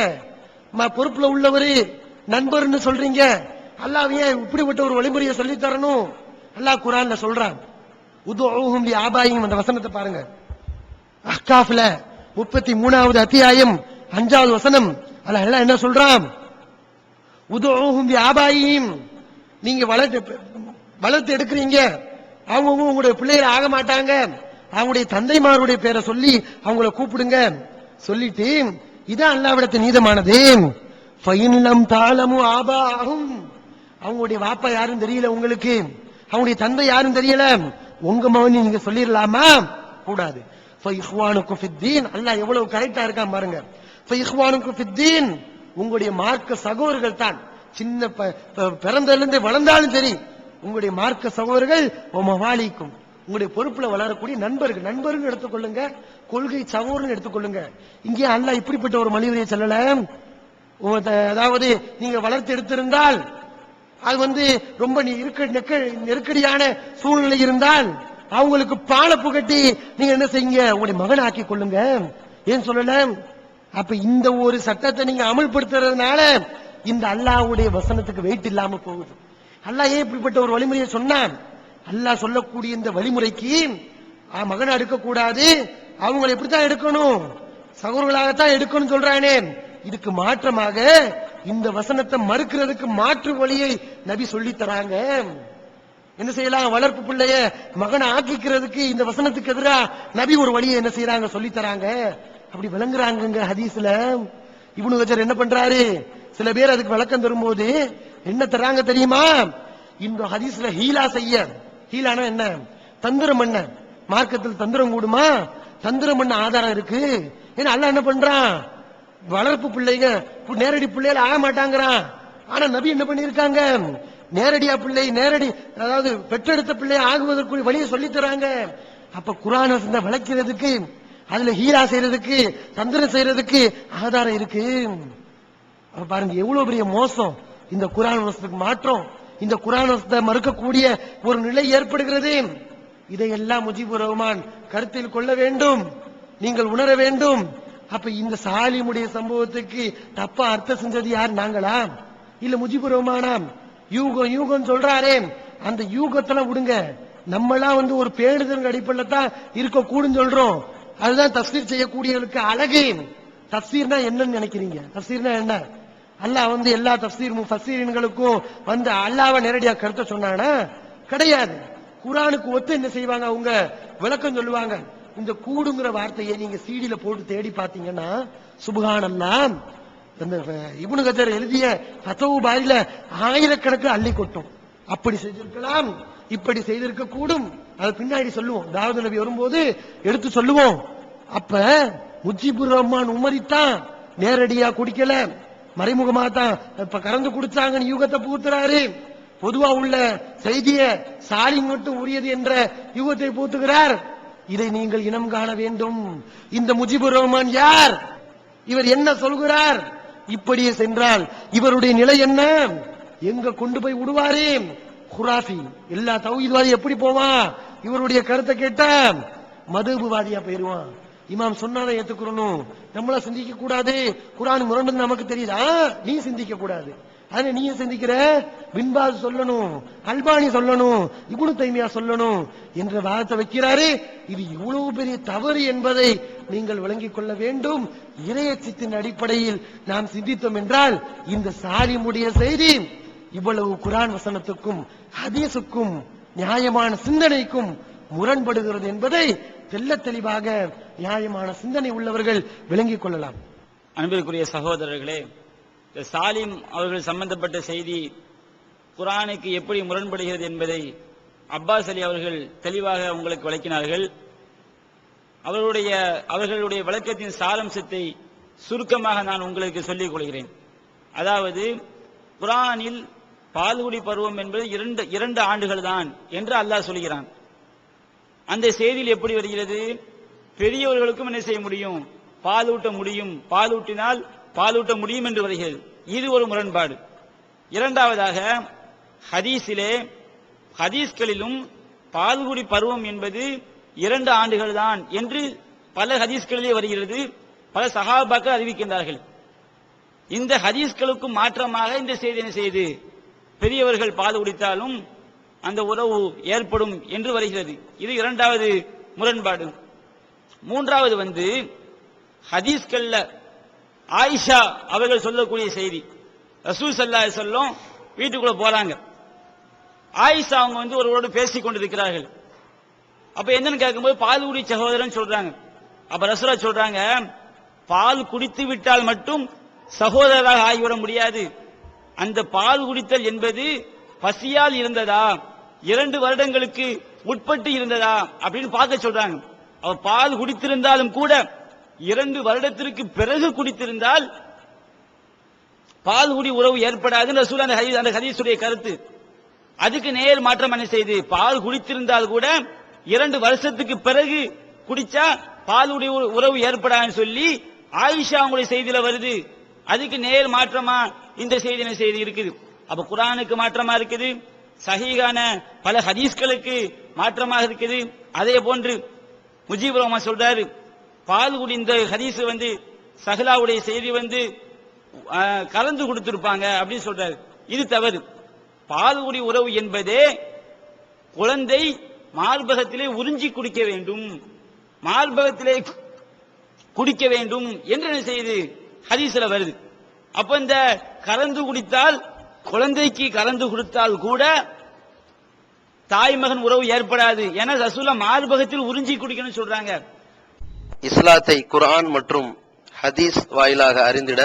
பொறுப்புல உள்ளவரு நண்பர்னு சொல்றீங்க. அல்லாஹ் ஏன் இப்படிப்பட்ட ஒரு வழிமுறையை சொல்லி தரணும்? அல்லாஹ் குர்ஆன்ல சொல்றான், உதுஊஹும் பிஆபாயிஹிம். அந்த வசனத்தை பாருங்க, அஹ்காஃப்ல 33வது அத்தியாயம் 5வது வசனம். அல்லாஹ் என்ன சொல்றான்? உதுஊஹும் பிஆபாயிஹிம். நீங்க வளர்த்து எடுக்கிறீங்க, அவங்க உங்களுடைய பிள்ளைகள் ஆக மாட்டாங்க, அவங்களுடைய தந்தைமாருடைய பேரை சொல்லி அவங்கள கூப்பிடுங்க. சொல்லிட்டு இதான் அல்லாஹ்விடத்தில் நீதமானது. ஃபைன்லம் தாலமு ஆபாஹும், அவங்களுடைய வாப்பா யாரும் தெரியல உங்களுக்கு, அவங்களுடைய தந்தை யாரும் தெரியல, உங்க மகன் நீங்க சொல்லிடலாமா? கூடாது. ஃபைஹ்வானுக்கும் ஃபித்தீன், அல்லாஹ் எவ்வளவு கரெக்டா இருக்கான் பாருங்க. ஃபைஹ்வானுக்கும் ஃபித்தீன், உங்களுடைய மார்க்க சகோதரர்கள் தான். சின்ன பிறந்ததிலிருந்து வளர்ந்தாலும் சரி உங்களுடைய மார்க்க சகோதரர்கள். மவாலிக்கும், உங்களுடைய பொறுப்புல வளரக்கூடிய நண்பர்கள் எடுத்துக்கொள்ளுங்க, கொள்கை சகோதரன் எடுத்துக்கொள்ளுங்க. இங்கே அல்லாஹ் இப்படிப்பட்ட ஒரு மனிதரை சொல்லல. அதாவது நீங்க வளர்த்து எடுத்திருந்தால், அது ரொம்ப நெருக்கடியான சூழ்நிலை இருந்தால் அவங்களுக்கு பாலை புகட்டி நீங்க என்ன செய்யுங்க, உங்களுடைய மகன் ஆக்கி கொள்ளுங்க. ஏன் சொல்லல? அப்ப இந்த ஒரு சட்டத்தை நீங்க அமல்படுத்துறதுனால இந்த அல்லாஹ்வுடைய வசனத்துக்கு வெயிட் இல்லாம போகுது. அல்லாஹ் ஏன் இப்படிப்பட்ட ஒரு வழிமுறையை சொன்னான்? அல்லாஹ் சொல்லக்கூடிய இந்த வழிமுறைக்கு மகனை எடுக்கக்கூடாது, அவங்களை எப்படித்தான் எடுக்கணும், சகோதரர்களாகத்தான் எடுக்கணும் சொல்றானே. இதுக்கு மாற்றமாக இந்த வசனத்தை மறுக்கிறதுக்கு மாற்று வழியை நபி சொல்லித் தராங்க. என்ன செய்யலாம்? வளர்ப்பு பிள்ளைய மகனை ஆக்கிக்கிறதுக்கு இந்த வசனத்துக்கு எதிரா நபி ஒரு வழியை என்ன செய்யறாங்க, சொல்லி தராங்க. அப்படி விளங்குறாங்க ஹதீஸ்ல. இப்னு ஹஜர் என்ன பண்றாரு, சில பேர் அதுக்கு விளக்கம் தரும்போது என்ன தராங்க தெரியுமா? இந்த ஹதீஸ்ல ஹீலா செய்ய, ஹீலானா என்ன, தந்திரம் பண்ண, மார்க்கத்தில் தந்திரம் கூடுமா, தந்திரம் பண்ண ஆதாரம் இருக்கு. ஏன்னா அல்லாஹ் என்ன பண்றான், வளர்ப்பு பிள்ளைங்க நேரடி பிள்ளைகள் ஆக மாட்டாங்கிறான். ஆனா நபி என்ன பண்ணிருக்காங்க, நேரடியா பிள்ளை, நேரடி அதாவது பெற்றெடுத்த பிள்ளை ஆகுவதற்கு வழியை சொல்லி தராங்க. அப்ப குர்ஆன் வசனத்தை விளக்கிறதுக்கு, அதுல ஹீலா செய்யறதுக்கு, தந்திரம் செய்யறதுக்கு ஆதாரம் இருக்கு. அப்ப பாருங்க எவ்வளவு பெரிய மோசம் இந்த குர்ஆன் வசனத்துக்கு மாற்றம், இந்த குர்ஆன் வசனத்தை மறுக்கக்கூடிய ஒரு நிலை ஏற்படுகிறது. இதையெல்லாம் முஜிபுர் ரஹ்மான் கருத்தில் கொள்ள வேண்டும், நீங்கள் உணர வேண்டும். அப்ப இந்த சாலிமுடைய சம்பவத்துக்கு தப்பா அர்த்தம் செஞ்சது யார், நாங்களா இல்ல முஜிபுர் ரஹ்மானா? யூகம் யூகம் சொல்றாரே, அந்த யூகத்துல விடுங்க. நம்மளாம் ஒரு பேணுதல் அடிப்படையில் தான் இருக்க கூடும் சொல்றோம். அதுதான் தஃப்சீர் செய்யக்கூடியவர்களுக்கு அழகு. தஃப்சீர்னா என்னன்னு நினைக்கிறீங்க? தஃப்சீர்னா என்ன? அல்லாஹ் எல்லா தஃப்சீர் முஃபஸ்ஸீரின்களுக்கும் அல்லாஹ்வை நேரடியா கருத்தை சொன்னானா? கிடையாது. குர்ஆனுக்கு ஒத்து என்ன செய்வாங்க, அவங்க விளக்கம் சொல்லுவாங்க. இந்த கூடுங்கிற வார்த்தையை நீங்க சிடில போட்டு தேடி பாத்தீங்கன்னா சுப்ஹானல்லாஹ், இப்னு ஹஜர் எழுதிய ஃபத்ஹு பாரில ஆயிரக்கணக்கில் அள்ளி கொட்டும். அப்படி செஞ்சிருக்கலாம், இப்படி செய்திருக்க கூடும். அது பின்னாடி சொல்லுவோம், தாவூத் நபி வரும்போது எடுத்து சொல்லுவோம். அப்ப முஜிபுர் ரஹ்மான் உமரித்தான் நேரடியா குடிக்கல, மறைமுகமா தான் இப்ப கறந்து குடிச்சாங்கன்னு யூகத்தை பூத்துறாரு. பொதுவா உள்ள செய்திய சாலிம் மட்டும் உரியது என்ற யூகத்தை பூத்துகிறார். இதை நீங்கள் இனம் காண வேண்டும். இந்த முஜிபுர் ரஹ்மான் யார், இவர் என்ன சொல்கிறார்? இப்படியே சென்றால் இவருடைய நிலை என்ன, எங்க கொண்டு போய் விடுவாரே? குராஃபி, எல்லா தௌஹீத்வாதி எப்படி போவான்? இவருடைய கருத்தை கேட்டா மதுபுவாதியா போயிருவான். இமாம் சொன்னாலே ஏத்துக்கிறோம், நம்மள சிந்திக்க கூடாது, குர்ஆன் முரண்டு நமக்கு தெரியுதா, நீ சிந்திக்க கூடாது. ஆனா நீ சிந்திக்கிற, பின்பாஸ் சொல்லணும், அல்பானி சொல்லணும், இப்னு தைமியா சொல்லணும் என்ற வாதத்தை வைக்கிறாரு. இது இவ்வளவு பெரிய தவறு என்பதை நீங்கள் விளங்கிக் கொள்ள வேண்டும். இறையச்சத்தின் அடிப்படையில் நாம் சிந்தித்தோம் என்றால் இந்த சாலிமுடைய செய்தி இவ்வளவு குர்ஆன் வசனத்துக்கும் ஹதீஸுக்கும் நியாயமான சிந்தனைக்கும் முரண்படுகிறது என்பதை தெள்ள தெளிவாக நியாயமான சிந்தனை உள்ளவர்கள் விளங்கிக் கொள்ளலாம். அன்பிற்குரிய சகோதரர்களே, சாலிம் அவர்கள் சம்பந்தப்பட்ட செய்தி குர்ஆனுக்கு எப்படி முரண்படுகிறது என்பதை அப்பாஸ் அலி அவர்கள் தெளிவாக உங்களுக்கு விளக்கினார்கள். அவர்களுடைய விளக்கத்தின் சாரம்சத்தை சுருக்கமாக நான் உங்களுக்கு சொல்லிக் கொள்கிறேன். அதாவது குர்ஆனில் பால்குடி பருவம் என்பது இரண்டு ஆண்டுகள் தான் என்று அல்லாஹ் சொல்கிறான். அந்த செய்தியில் எப்படி வருகிறது, பெரியவர்களுக்கும் என்ன செய்ய முடியும், பாலூட்ட முடியும், பாலூட்டினால் பாலூட்ட முடியும் என்று வருகிறது. இது ஒரு முரண்பாடு. இரண்டாவதாக ஹதீஸ்களிலும் பால்குடி பருவம் என்பது 2 ஆண்டுகள் தான் என்று பல ஹதீஸ்களிலே வருகிறது. பல சஹாபாக்கள் அறிவிக்கின்றார்கள். இந்த ஹதீஸ்களுக்கும் மாற்றமாக இந்த செய்தி என்ன செய்து, பெரியவர்கள் பால் குடித்தாலும் அந்த உறவு ஏற்படும் என்று வருகிறது. இது இரண்டாவது முரண்பாடு. மூன்றாவது ஹதீஸ்கள்ல ஆயிஷா அவர்கள் சொல்லக்கூடிய செய்தி, ரசூல் ஸல்லல்லாஹு அலைஹி வஸல்லம் வீட்டுக்குள்ள போறாங்க. ஆயிஷா அவங்க ஒருவரோடு பேசிக் கொண்டிருக்கிறார்கள். அப்ப என்னன்னு கேட்கும்போது பால் குடி சகோதரன் சொல்றாங்க. அப்ப ரசூலா சொல்றாங்க, பால் குடித்து விட்டால் மட்டும் சகோதரராக ஆகிவிட முடியாது. அந்த பால் குடித்தல் என்பது பசியால் இருந்ததா, 2 வருடங்களுக்கு உட்பட்டு இருந்ததா அப்படின்னு பார்க்க சொல்றாங்க. அவ பால் குடித்திருந்தாலும் கூட 2 வருடத்திற்கு பிறகு குடித்திருந்தால் பால் குடி உறவு ஏற்படாது ரசூல் அந்த ஹதீஸுடைய கருத்து. அதுக்கு நேர் மாற்றம் என்ன செய்து, பால் குடித்திருந்தால் கூட 2 வருஷத்துக்கு பிறகு குடிச்சா பால் குடி உறவு ஏற்படாதுன்னு சொல்லி ஆயிஷா அவங்களுடைய செய்தியில வருது. அதுக்கு நேர் மாற்றமா இந்த செய்தி இருக்குது. அப்ப குர்ஆனுக்கு மாற்றமா இருக்குது, சஹீஹான பல ஹதீஸ்களுக்கு மாற்றமாக இருக்குது. அதே போன்று முஜீபுர் ரஹ்மான் சொல்றாரு, பால் குடி இந்த ஹதீஸ் சஹலாவுடைய செய்தி கலந்து கொடுத்திருப்பாங்க அப்படின்னு சொல்றாரு. இது தவறு. பால் குடி உறவு என்பதே குழந்தை மார்பகத்திலே உறிஞ்சி குடிக்க வேண்டும், மார்பகத்திலே குடிக்க வேண்டும் என்று என்ன செய்யுது ஹதீஸ்ல வருது. அப்ப இந்த கலந்து குடித்தால், குழந்தைக்கு கலந்து கொடுத்தால் கூட தாய் மகன் உறவு ஏற்படாது. ஏன்னா ரசூலுல்லாஹ் மார்பகத்தில் உறிஞ்சி குடிக்கணும்னு சொல்றாங்க. இஸ்லாத்தை குர்ஆன் மற்றும் ஹதீஸ் வாயிலாக அறிந்திட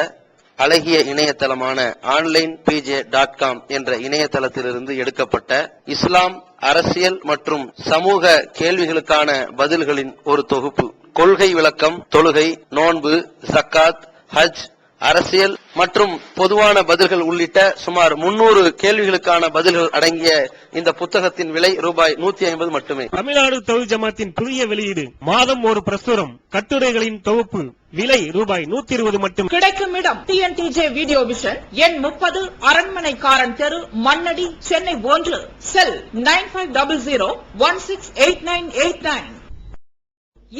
அழகிய இணையதளமான onlinepj.com என்ற இணையதளத்திலிருந்து எடுக்கப்பட்ட இஸ்லாம், அரசியல் மற்றும் சமூக கேள்விகளுக்கான பதில்களின் ஒரு தொகுப்பு. கொள்கை விளக்கம், தொழுகை, நோன்பு, ஜக்காத், ஹஜ், அரசியல் மற்றும் பொதுவான பதில்கள் உள்ளிட்ட சுமார் 300 கேள்விகளுக்கான பதில்கள் அடங்கிய இந்த புத்தகத்தின் விலை ரூபாய் 150 மட்டுமே. தமிழ்நாடு தௌஹீத் ஜமாத்தின் புதிய வெளியீடு, மாதம் ஒரு பிரசுரம், கட்டுரைகளின் தொகுப்பு, விலை ரூபாய் 120 மட்டும். கிடைக்கும் இடம் டிஎன்டிஜே வீடியோ விஷன், எண் 30, அரண்மனைக்காரன் தெரு, மண்ணடி, சென்னை 1. செல் 9500168989.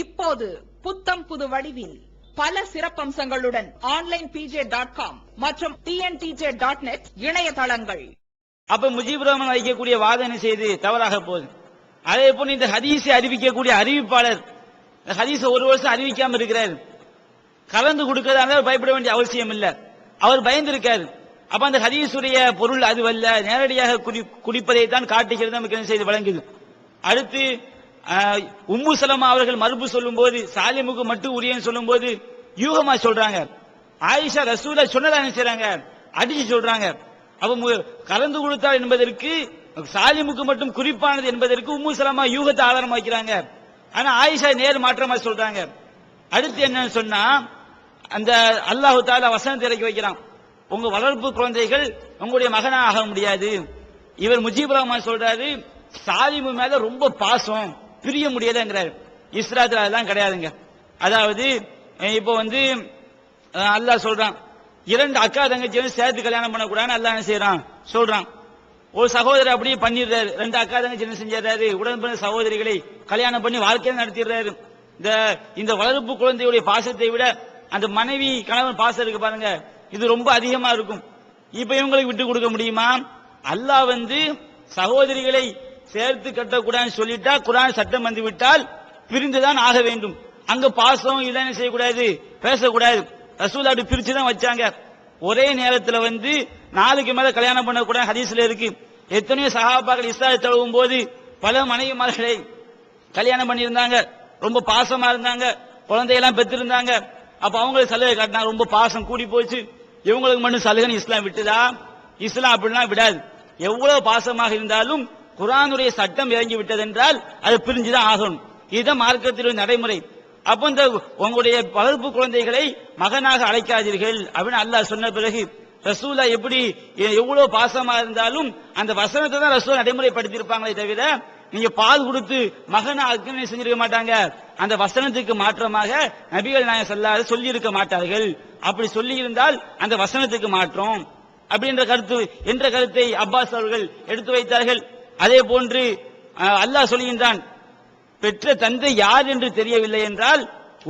இப்போது புத்தம் புது வடிவில் பல சிறப்பம்சங்களுடன் onlinepj.com மற்றும் tntj.net இணையதளங்கள். அப்ப முஜீபுர் ரஹ்மான் வைக்கக்கூடிய வாதம் என்ன செய்து தவறாக போகுது. அதே போல இந்த ஹதீஸை அறிவிக்கக்கூடிய அறிவிப்பாளர் ஹதீஸை ஒரு வருஷம் அறிவிக்காம இருக்கிறார். கலந்து கொடுக்கிறதா பயப்பட வேண்டிய அவசியம் இல்ல, அவர் பயந்திருக்காரு. அப்ப அந்த ஹதீஸுடைய பொருள் அதுவல்ல, நேரடியாக குடிப்பதை தான் காட்டுகிறது நமக்கு என்ன செய்து வழங்குது. அடுத்து உம்மு சலமா அவர்கள் மறுப்பு சொல்லும் போது, சாலிமுக்கு மட்டும் உரியன்னு சொல்லும் போது யூகமா சொல்றாங்க. ஆயிஷா ரசூலை சொன்னதா என்ன செய்றாங்க, அடிச்சு சொல்றாங்க. அப்ப கலந்து கொடுத்தால் என்பதற்கு, சாலிமுக்கு மட்டும் குறிப்பானது என்பதற்கு உம்மு சலமா யூகத்தை ஆதாரமா வைக்கிறாங்க. ஆனா ஆயிஷா நேர் மாற்றமா சொல்றாங்க. அடுத்து என்னன்னு சொன்னா, அந்த அல்லாஹு தஆலா வசனத்தை இறக்கி வைக்கிறான், உங்க வளர்ப்பு குழந்தைகள் உங்களுடைய மகனா ஆக முடியாது. இவர் முஜீபுர் ரஹ்மான் சொல்றாரு, சாலிமு மேல ரொம்ப பாசம், பிரிய முடியலங்கிறாரு. இஸ்லாத்துல அதெல்லாம் கிடையாதுங்க. அதாவது இப்போ அல்லாஹ் சொல்றான், 2 அக்கா தங்கச்சியும் சேர்த்து கல்யாணம் பண்ணக்கூடாதுன்னு அல்லாஹ் என்ன செய்யறான் சொல்றான். ஒரு சகோதரர் அப்படியே பண்ணிடுறாரு, 2 அக்கா தங்கச்சி என்ன செஞ்சாரு, உடன்பிறந்த சகோதரிகளை கல்யாணம் பண்ணி வாழ்க்கையை நடத்திடுறாரு. இந்த வளர்ப்பு குழந்தையுடைய பாசத்தை விட அந்த மனைவி கணவன் பாசம் இருக்கு பாருங்க, இது ரொம்ப அதிகமா இருக்கும். இப்ப இவங்களுக்கு விட்டு கொடுக்க முடியுமா? அல்லாஹ் சகோதரிகளை சேர்த்து கட்டக்கூடாதுன்னு சொல்லிட்டா, குர்ஆன் சட்டம் வந்து விட்டால் பிரிந்துதான் ஆக வேண்டும். அங்க பாசம் இல்லைன்னு செய்யக்கூடாது, பேசக்கூடாது. ரசூல் அப்படி பிரிச்சுதான் வச்சாங்க. ஒரே நேரத்தில் 4க்கு மேல கல்யாணம் பண்ணக்கூடாது ஹதீஸ்ல இருக்கு. எத்தனையோ சஹாபாக்கள் இஸ்லாத்தை தழுவும் போது பல மனைவிமார்களை கல்யாணம் பண்ணியிருந்தாங்க, ரொம்ப பாசமா இருந்தாங்க, குழந்தையெல்லாம் பெற்றிருந்தாங்க. அப்ப அவங்களுக்கு சலுகை காட்டினாங்க, ரொம்ப பாசம் கூடி போச்சு, இவங்களுக்கு மட்டும் சலுகை இஸ்லாம் விட்டுதா? இஸ்லாம் அப்படிலாம் விடாது. எவ்வளவு பாசமாக இருந்தாலும் குர்ஆனுடைய சட்டம் இறங்கி விட்டது என்றால் அது பிரிஞ்சுதான் ஆகணும். இதுதான் மார்க்கத்தில் நடைமுறை. அப்ப உங்களுடைய வளர்ப்பு குழந்தைகளை மகனாக அழைக்காதீர்கள் அப்படின்னு அல்லாஹ் சொன்ன பிறகு ரசூலா எப்படி எவ்வளவு பாசமா இருந்தாலும் அந்த வசனத்தை தான் ரசூல் நடைமுறைப்படுத்தியிருப்பாங்களே தவிர நீங்க பால் கொடுத்து மகனாக செஞ்சிருக்க மாட்டாங்க. அந்த வசனத்துக்கு மாற்றமாக நபிகள் நாயகம் ஸல்லல்லாஹு அலைஹி வஸல்லம் சொல்லி இருக்க மாட்டார்கள். அப்படி சொல்லி இருந்தால் அந்த வசனத்துக்கு மாற்றம் அப்படின்ற கருத்தை அப்பாஸ் அவர்கள் எடுத்து வைத்தார்கள். அதே போன்று அல்லாஹ் சொல்கின்றான், பெற்ற தந்தை யார் என்று தெரியவில்லை என்றால்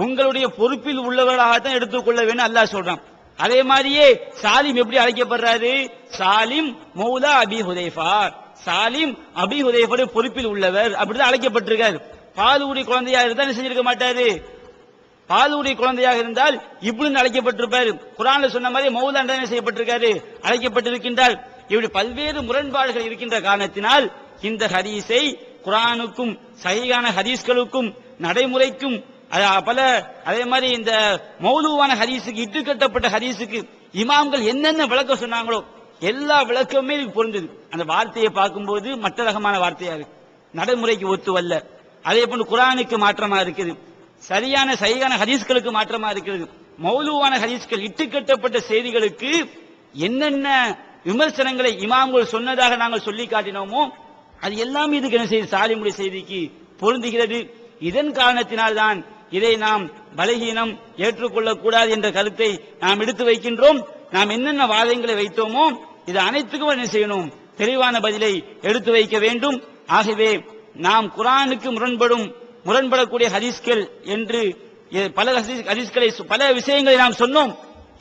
உங்களுடைய பொறுப்பில் உள்ளவர்களாகத்தான் எடுத்துக்கொள்ள வேண்டும் அல்லாஹ் சொல்றான். அதே மாதிரியே சாலிம் எப்படி அழைக்கப்படுறாரு? சாலிம் மௌலா அபி ஹுதைஃபா, சாலிம் அபி ஹுதைஃபா பொறுப்பில் உள்ளவர் அப்படிதான் அழைக்கப்பட்டிருக்காரு. பாலுடைய குழந்தையாக இருந்தால் செஞ்சிருக்க மாட்டாரு. பாலுடைய குழந்தையாக இருந்தால் இப்படின்னு அழைக்கப்பட்டிருப்பாரு. குர்ஆன்ல சொன்ன மாதிரி மௌலா என்ன செய்யப்பட்டிருக்காரு, அழைக்கப்பட்டிருக்கின்றார். இப்படி பல்வேறு முரண்பாடுகள் இருக்கின்ற காரணத்தினால் இந்த ஹதீஸை குர்ஆனுக்கும் சஹீஹான ஹதீஸ்களுக்கும் நடைமுறைக்கும் அதே மாதிரி இந்த மௌலூவான ஹதீஸுக்கு இட்டுக்கட்டப்பட்ட ஹதீஸுக்கு இமாம்கள் என்னென்ன விளக்கம் சொன்னாங்களோ எல்லா விளக்கமே பொருந்தது. அந்த வார்த்தையை பார்க்கும்போது மற்ற ரகமான வார்த்தையா இருக்கு, நடைமுறைக்கு ஒத்துவல்ல. அதே போன்று குர்ஆனுக்கு மாற்றமா இருக்குது, சரியான சஹீஹான ஹதீஸ்களுக்கு மாற்றமா இருக்கிறது. மௌலூவான ஹதீஸ்கள் இட்டுக்கட்டப்பட்ட செய்திகளுக்கு என்னென்ன விமர்சனங்களை இமாம்கள் சொன்னதாக நாங்கள் சொல்லி காட்டினோமோ அது எல்லாமே இதுக்கு என்ன செய்து சாலிமுடைய செய்திக்கு பொருந்துகிறது. இதன் காரணத்தினால்தான் இதை நாம் பலகீனம் ஏற்றுக்கொள்ளக் கூடாது என்ற கருத்தை நாம் எடுத்து வைக்கின்றோம். நாம் என்னென்ன வாதங்களை வைத்தோமோ இது அனைத்துக்கும் என்ன செய்யணும், தெளிவான பதிலை எடுத்து வைக்க வேண்டும். ஆகவே நாம் குர்ஆனுக்கு முரண்படக்கூடிய ஹதீஸ்கள் என்று பல ஹதீஸ்களை பல விஷயங்களை நாம் சொன்னோம்.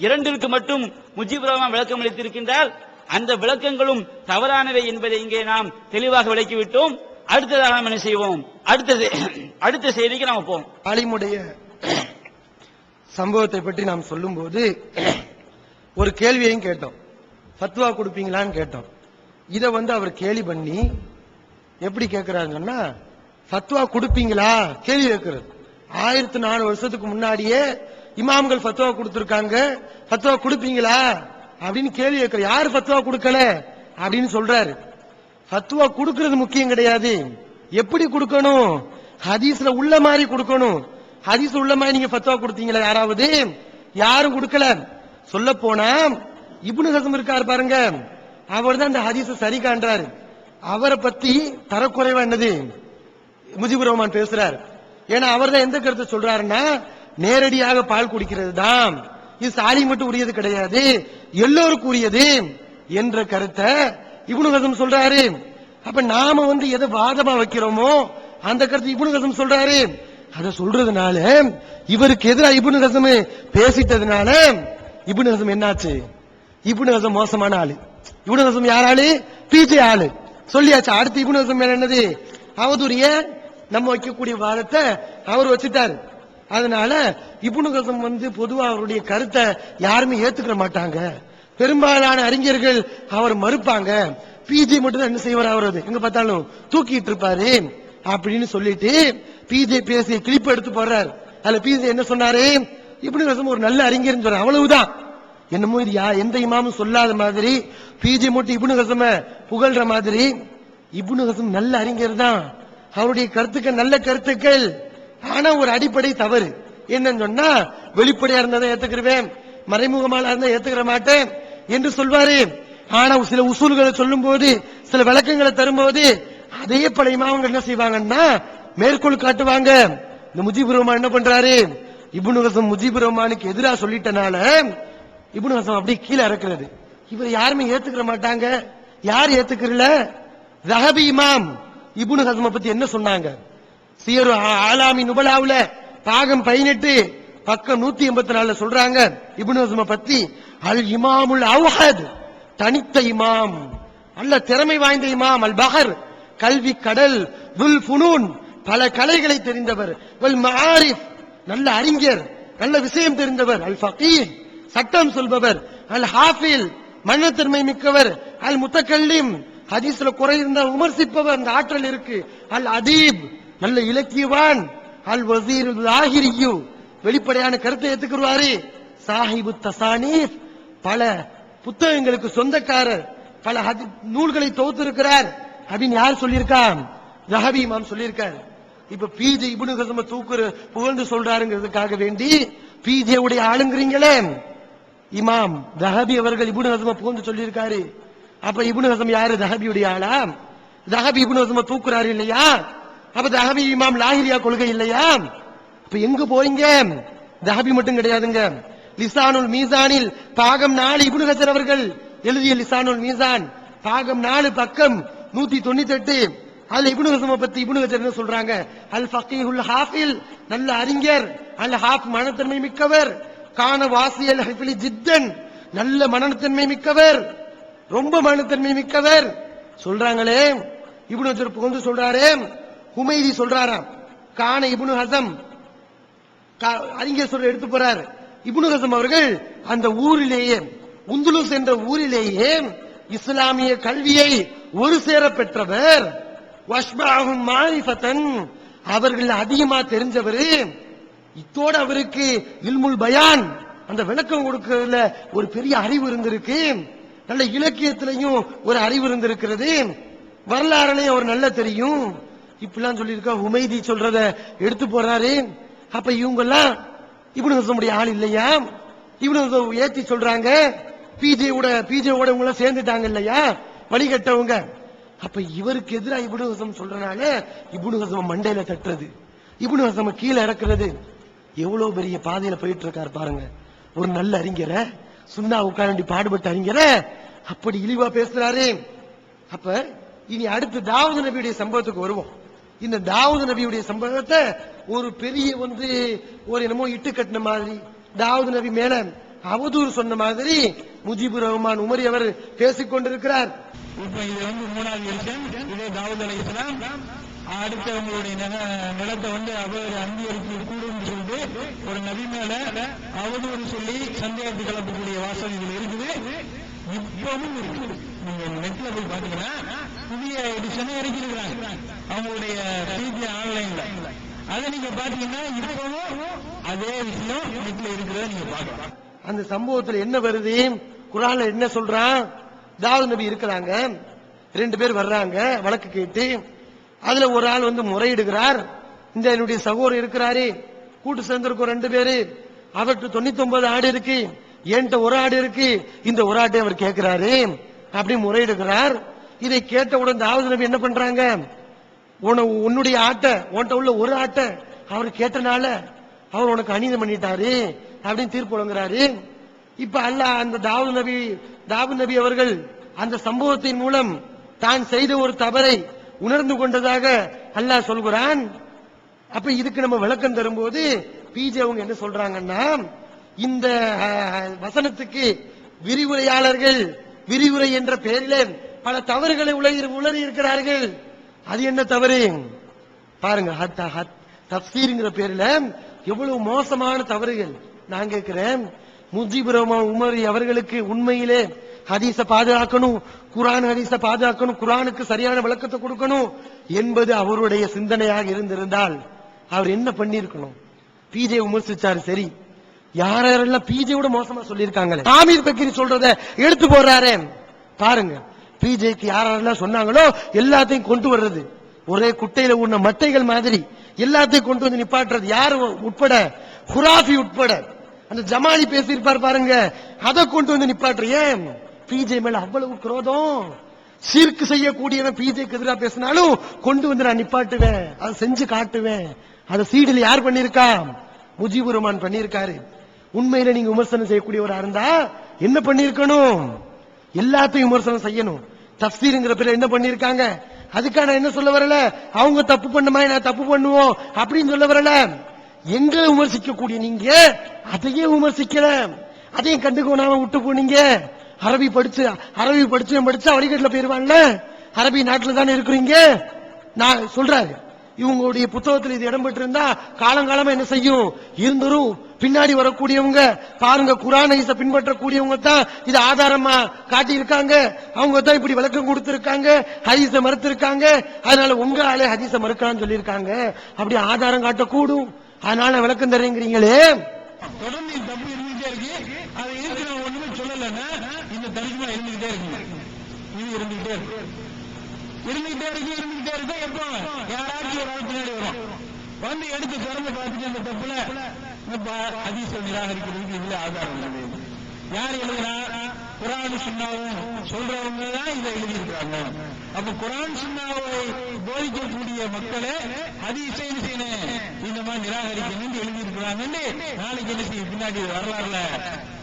2ற்கு மட்டும் முஜீபுர் ரஹ்மான் விளக்கம் அளித்திருக்கின்றார். அந்த விளக்கங்களும் தவறானவை என்பதை இங்கே நாம் தெளிவாக விளக்கிவிட்டோம். அடுத்ததாக நாம் என்ன செய்வோம், அடுத்த செய்திக்கு நாம் போவோம். ஆலிமுடைய சம்பவத்தை பற்றி நாம் சொல்லும் போது ஒரு கேள்வியையும் கேட்டோம், ஃபத்வா கொடுப்பீங்களான்னு கேட்டோம். இத அவர் கேலி பண்ணி எப்படி கேட்கிறாருன்னு சொன்னா, ஃபத்வா கொடுப்பீங்களா கேள்வி கேட்கிறது. 1400 வருஷத்துக்கு முன்னாடியே இமாம்கள் ஃபத்வா கொடுத்திருக்காங்க, ஃபத்வா கொடுப்பீங்களா அப்படின்னு கேள்வி கேட்கிற. யாரு ஃபத்வா கொடுக்கல அப்படின்னு சொல்றாரு. ஃபத்வா கொடுக்கிறது முக்கியம் கிடையாது, எப்படி கொடுக்கணும், ஹதீஸ்ல உள்ள மாதிரி கொடுக்கணும். ஹதீஸ்ல உள்ள மாதிரி நீங்க ஃபத்வா கொடுத்தீங்களா? யாராவது? யாரும் கொடுக்கல. சொல்ல போனா இப்னு ஹஸம் இருக்காரு பாருங்க, அவர் தான் இந்த ஹதீஸை சரி காண்றாரு. அவரை பத்தி தரக்குறைவா என்னது முஜிபுர் ரஹ்மான் பேசுறாரு. ஏன்னா அவர் தான் எந்த கருத்தை சொல்றாருன்னா, நேரடியாக பால் குடிக்கிறது தான் இது சாலி மட்டும் உரியது கிடையாது, எல்லோருக்கும் உரியது என்ற கருத்தை இப்னு ஹஸம் சொல்றாரு. அப்ப நாம எதை வாதமா வைக்கிறோமோ அந்த கருத்து இப்னு ஹஸம் சொல்றாரு. அத சொல்றதுனால இவருக்கு எதிராக இப்னு ஹஸம் பேசிட்டதுனால இப்னு ஹஸம் என்னாச்சு, இப்னு ஹஸம் மோசமான ஆளு. இப்னு ஹஸம் யார் ஆளு? பிஜே ஆளு சொல்லியாச்சு. அடுத்து இப்னு ஹஸம் என்னது அவதூறிய நம்ம வைக்கக்கூடிய வாதத்தை அவர் வச்சுட்டாரு. அதனால இப்னு ஹஸம் பொதுவா அவருடைய கருத்தை யாருமே ஏத்துக்கிற மாட்டாங்க, பெரும்பாலான அறிஞர்கள் அவர் மறுப்பாங்க. பிஜே மட்டும் தான் என்ன செய்வார், அவரது எங்க பார்த்தாலும் தூக்கிட்டு இருப்பாரு அப்படின்னு சொல்லிட்டு பிஜே பேசிய கிளிப் எடுத்து போடுறாரு. அதுல பிஜே என்ன சொன்னாரு, இப்னு ஹஸம் ஒரு நல்ல அறிஞர்னு சொல்ற, அவ்வளவுதான். என்னமோ இது எந்த இமாமும் சொல்லாத மாதிரி பிஜே மட்டும் இப்னு ஹஸம் புகழ்ற மாதிரி. இப்னு ஹஸம் நல்ல அறிஞர் தான், அவருடைய கருத்துக்கள் நல்ல கருத்துக்கள். ஆனா ஒரு அடிப்படை தவறு என்னன்னு சொன்னா, வெளிப்படையா இருந்தா ஏத்துக்கிறேன், மறைமுகமாக இருந்தா ஏத்துக்கிற மாட்டேன் என்று சொல்வாரு. ஆனா சில உசூல்களை சொல்லும் போது, சில விளக்கங்களை தரும்போது அதே பல இமாம்கள் என்ன செய்வாங்கன்னா மேற்கோள் காட்டுவாங்க. இந்த முஜிபுர் ரஹ்மான் என்ன பண்றாரு, இப்னு ஹஸம் முஜிபுர் ரஹ்மானுக்கு எதிராக சொல்லிட்டனால இப்னு ஹஸம் அப்படியே கீழே இறக்குறது. இவர் யாருமே ஏத்துக்கிற மாட்டாங்க. யார் ஏத்துக்கிறல? ஸஹபி இமாம் இப்னு ஹஸம் பத்தி என்ன சொன்னாங்க? சியரு ஆலாமி நுபலாவுல பாகம் 18 பக்கம் 184 சொல்றாங்க இப்னு ஹஸம் பத்தி, அல் இமாமுல் அவ்ஹத், தனித்த இமாம், நல்ல திறமை வாய்ந்த இமாம், அல் பஹர், கல்வி கடல், துல் ஃபுனூன், பல கலைகளை தெரிந்தவர், வல் மஆரிஃப், நல்ல அறிஞர், நல்ல விஷயம் தெரிந்தவர், அல் ஃபகீஹ், சட்டம் சொல்பவர், அல் ஹாஃபில், மனத்தன்மை மிக்கவர், அல் முத்தகல்லிம், ஹதீஸ்ல குறை இருந்தால் விமர்சிப்பவர், அந்த ஆற்றல் இருக்கு, அல் அதீப், நல்ல இலக்கியவான், அல் வஸீர் லாஹிரியு, வெளிப்படையான கருத்தை ஏத்துக்குவாரு, சாஹிபு தசானீஃப், பல புத்தகங்களுக்கு சொந்தக்காரர், பல நூல்களை தொகுத்திருக்கிறார் அப்படின்னு யார் சொல்லியிருக்கா? ஸஹபி இமாம் சொல்லியிருக்காரு. இப்ப பிஜே இப்னு ஹஸம் புகழ்ந்து சொல்றாருங்கிறதுக்காக வேண்டி பிஜே உடைய ஆளுங்கிறீங்களே, இமாம் ஸஹபி அவர்கள் இப்னு ஹஸம் புகழ்ந்து சொல்லியிருக்காரு. அப்ப இப்னு ஹஸம் யாரு? ஸஹபியுடைய ஆளா? ஸஹபி இப்னு ஹஸம் தூக்குறாரு இல்லையா? அப்ப ஸஹபி இமாம் லாஹிரியா கொள்கை இல்லையா? அப்ப எங்க போறீங்க? ஸஹபி மட்டும் கிடையாதுங்க. லிசானுல் மீசானில் பாகம் 4 இப்னு ஹஜர் அவர்கள் எழுதிய லிசானுல் மீசான் பாகம் 4 பக்கம் 198, அதுல இப்னு ஹஸம் பத்தி இப்னு ஹஜர் என்ன சொல்றாங்க? அல் ஃபகீஹுல் ஹாஃபில், நல்ல அறிஞர், அல் ஹாஃப், மனத்தன்மை மிக்கவர், கான வாசியல் ஹிஃப்லி ஜித்தன், நல்ல மனத்தன்மை மிக்கவர், ரொம்ப மனத்தன்மை மிக்கவர் சொல்றாங்களே. இப்னு ஹஜர் புகழ்ந்து சொல்றாரு. ஹுமைதி சொல்றாராம், கான இப்னு ஹஸம், அறிஞர் சொல்ற எடுத்து போறாரு. இப்னு ஹஸம் அவர்கள் அந்த ஊரிலேயே, உந்துலுஸ் என்ற ஊரிலேயே இஸ்லாமிய கல்வியை ஒரு சேர பெற்றவர், வஷ்பஹும் மாரிஃபதன், அவர்கள் அதிகமா தெரிஞ்சவர், இத்தோட அவருக்கு இல்முல் பயான், அந்த விளக்கம் கொடுக்கிறதுல ஒரு பெரிய அறிவு இருந்திருக்கு, நல்ல இலக்கியத்திலையும் ஒரு அறிவு இருந்திருக்கிறது, வரலாறுலையும் அவர் நல்ல தெரியும், இப்படிலாம் சொல்லியிருக்க. ஹுமைதி சொல்றத எடுத்து போறாரு. அப்ப இவங்க எல்லாம் இப்னு ஹஸமுடைய ஆள் இல்லையா? இப்னு ஹஸம் ஏத்தி சொல்றாங்க, பிஜேவோட இவங்க சேர்ந்துட்டாங்க இல்லையா, வழிகட்டவங்க. அப்ப இவருக்கு எதிராக இப்னு ஹஸம் சொல்றனால இப்னு ஹஸம் மண்டையில தட்டுறது, இப்னு ஹஸம் கீழே இறக்குறது. எவ்வளவு பெரிய பாதையில போயிட்டு இருக்காரு பாருங்க. ஒரு நல்ல அறிஞர, சுன்னா உட்காரண்டி பாடுபட்ட அறிஞர அப்படி இழிவா பேசுறாரு. அப்ப இனி அடுத்து தாவூத் நபியுடைய சம்பவத்துக்கு வருவோம். இந்த தாவூத் நபியுடைய சம்பவத்தை ஒரு பெரிய ஒரு என்னமோ இட்டு கட்டின மாதிரி, தாவூத் நபி மேல அவதூறு சொன்ன மாதிரி முஜிபுர் ரஹ்மான் உமரி அவர் பேசிக் கொண்டிருக்கிறார். இப்ப இது மூணாவது விஷயம். இதே தாவூத் அலைஹிஸ்ஸலாம் அடுத்தவங்களுடைய நிலத்தை அங்கீகரிப்பு கூடும் சொல்லிட்டு ஒரு நபி மேல அவதூறு சொல்லி சந்தேகத்தை கிளப்பக்கூடிய வாசல் இதுல இருக்குது. இப்பவும் இருக்குது. நீங்க நெட்ல போய் பாத்தீங்கன்னா புதிய எடிஷனை இறக்கிருக்கிறாங்க அவங்களுடைய பிஜி ஆன்லைன்ல. அதை நீங்க பாத்தீங்கன்னா இப்பவும் அதே விஷயம் நெட்ல இருக்கிறத நீங்க பாக்கலாம். அந்த சம்பவத்தில் என்ன வருது, குர்ஆன்ல என்ன சொல்றான்? தாவூத் நபி இருக்கிறாங்க, 2 பேர் வர்றாங்க வழக்கு கேட்டு. அதுல ஒரு ஆள் முறையிடுகிறார். இந்த என்னுடைய சகோதரர் இருக்கிறாரு, கூட்டு சேர்ந்திருக்கோம் 2 பேரு, அவர்கிட்ட 99 ஆடு இருக்கு, என்கிட்ட ஒரு ஆடு இருக்கு, இந்த ஒரு ஆட்டை அவர் கேட்கிறாரு அப்படி முறையிடுகிறார். இதை கேட்டவுடன் தாவூத் நபி என்ன பண்றாங்க, உன்னுடைய ஆட்டை உன்கிட்ட உள்ள ஒரு ஆட்டை அவர் கேட்டனால அவர் உனக்கு அநீதம் பண்ணிட்டாரு அப்படின்னு தீர்ப்பு வழங்குறாரு. இப்ப அல்லாஹ் அந்த தாவூத் நபி அவர்கள் அந்த சம்பவத்தின் மூலம் தான் செய்த ஒரு தவறை உணர்ந்து கொண்டதாக அல்லாஹ் சொல்கிறான். அப்ப இதுக்கு நம்ம விளக்கம் தரும்போது பிஜே அவங்க என்ன சொல்றாங்கன்னா, இந்த வசனத்துக்கு விரிவுரையாளர்கள் விரிவுரை என்ற பெயரிலே பல தவறுகளை உளறி இருக்கிறார்கள். அது என்ன தவறு பாருங்க, தஃப்சீர்ங்கிற பேர்ல எவ்வளவு மோசமான தவறுகள். நான் கேட்கிறேன், முஜிபுர் ரஹ்மான் உமரி அவர்களுக்கு உண்மையிலே ஹதீஸ பாதுகாக்கணும், குர்ஆன் ஹதீஸ பாதுகாக்கணும், குர்ஆனுக்கு சரியான விளக்கத்தை கொடுக்கணும் என்பது அவருடைய சிந்தனையாக இருந்திருந்தால் அவர் என்ன பண்ணிருக்கணும்? பிஜே விமர்சிச்சாரு, சரி, யாரெல்லாம் பிஜே விட மோசமா சொல்லியிருக்காங்களே, ஆமீர் பக்கீரி சொல்றத எடுத்து போடுறாரு பாருங்க. பிஜேக்கு யாரெல்லாம் சொன்னாங்களோ எல்லாத்தையும் கொண்டு வர்றது, ஒரே குட்டையில உள்ள மட்டைகள் மாதிரி எல்லாத்தையும் கொண்டு வந்து நிப்பாட்டுறது. யாரு உட்பட, குராஃபி உட்பட, அந்த ஜமாலி பேசியிருப்பார் பாருங்க, அதை கொண்டு வந்து நிப்பாட்டுற. ஏன் பிஜே மேல அவ்வளவு குரோதம்? சீர்க்கு செய்யக்கூடியவன் பிஜேக்கு எதிராக பேசினாலும் கொண்டு வந்து நான் நிப்பாட்டுவேன், அதை செஞ்சு காட்டுவேன். அதை சீடில் யார் பண்ணிருக்கா? முஜிபுர் ரஹ்மான் பண்ணிருக்காரு. உண்மையில நீங்க விமர்சனம் செய்யக்கூடியவரா இருந்தா என்ன பண்ணிருக்கணும்? எல்லாத்தையும் விமர்சனம் செய்யணும். தஃப்சீர்ங்கிற பேர்ல என்ன பண்ணிருக்காங்க? அதுக்காக நான் என்ன சொல்ல வரல, அவங்க தப்பு பண்ண மாதிரி நான் தப்பு பண்ணுவோம் அப்படின்னு சொல்ல வரல. எங்களை விமர்சிக்க கூடிய நீங்க அதையே விமர்சிக்கல, அதையும் கண்டுக்கோனாம விட்டு போனீங்க. அரபி படிச்சா வழிகட்டில போயிருவான்ல, அரபி நாட்டுல தானே இருக்கிறீங்க. நான் சொல்றாரு, இவங்களுடைய புத்தகத்தில் இது இடம்பெற்று இருந்தா காலங்காலமா என்ன செய்யும் இருந்துரும். பின்னாடி வரக்கூடியவங்க பாருங்க, குர்ஆன் ஹதீஸை பின்பற்றக்கூடியவங்க தான் இது ஆதாரமா காட்டி இருக்காங்க, அவங்க தான் இப்படி விளக்கம் கொடுத்திருக்காங்க, ஹதீஸை மறுத்திருக்காங்க. அதனால உங்க ஆளே ஹதீஸை மறுக்கலாம்னு சொல்லியிருக்காங்க, அப்படி ஆதாரம் காட்டக்கூடும். அதனால விளக்கம் தரீங்களே, தொடர்ந்து தப்பு இருந்துகிட்டே இருக்கு. அதை இருக்கிற ஒண்ணுமே சொல்லலன்னா இந்த தரிசமா இருந்துகிட்டே இருக்கு, இது இருந்துகிட்டே இருக்கு. எப்போ யாராச்சும் ஒரு ஆள் பின்னாடி வந்து எடுத்து திறந்து பார்த்துட்டு அந்த தப்புல ஹதீஸை நிராகரிக்கிறதுக்கு இதுல ஆதாரம் இல்லை. யார் எழுதுனா? குர்ஆன் சுன்னாவும் சொல்றவங்க தான் இதை எழுதியிருக்காங்க. அப்ப குர்ஆன் சுன்னாவை போதிக்கக்கூடிய மக்களை ஹதீஸை இந்த மாதிரி நிராகரிக்கணும் எழுதியிருக்கிறாங்க. நாளைக்கு என்ன செய்ய பின்னாடி வரலாறுல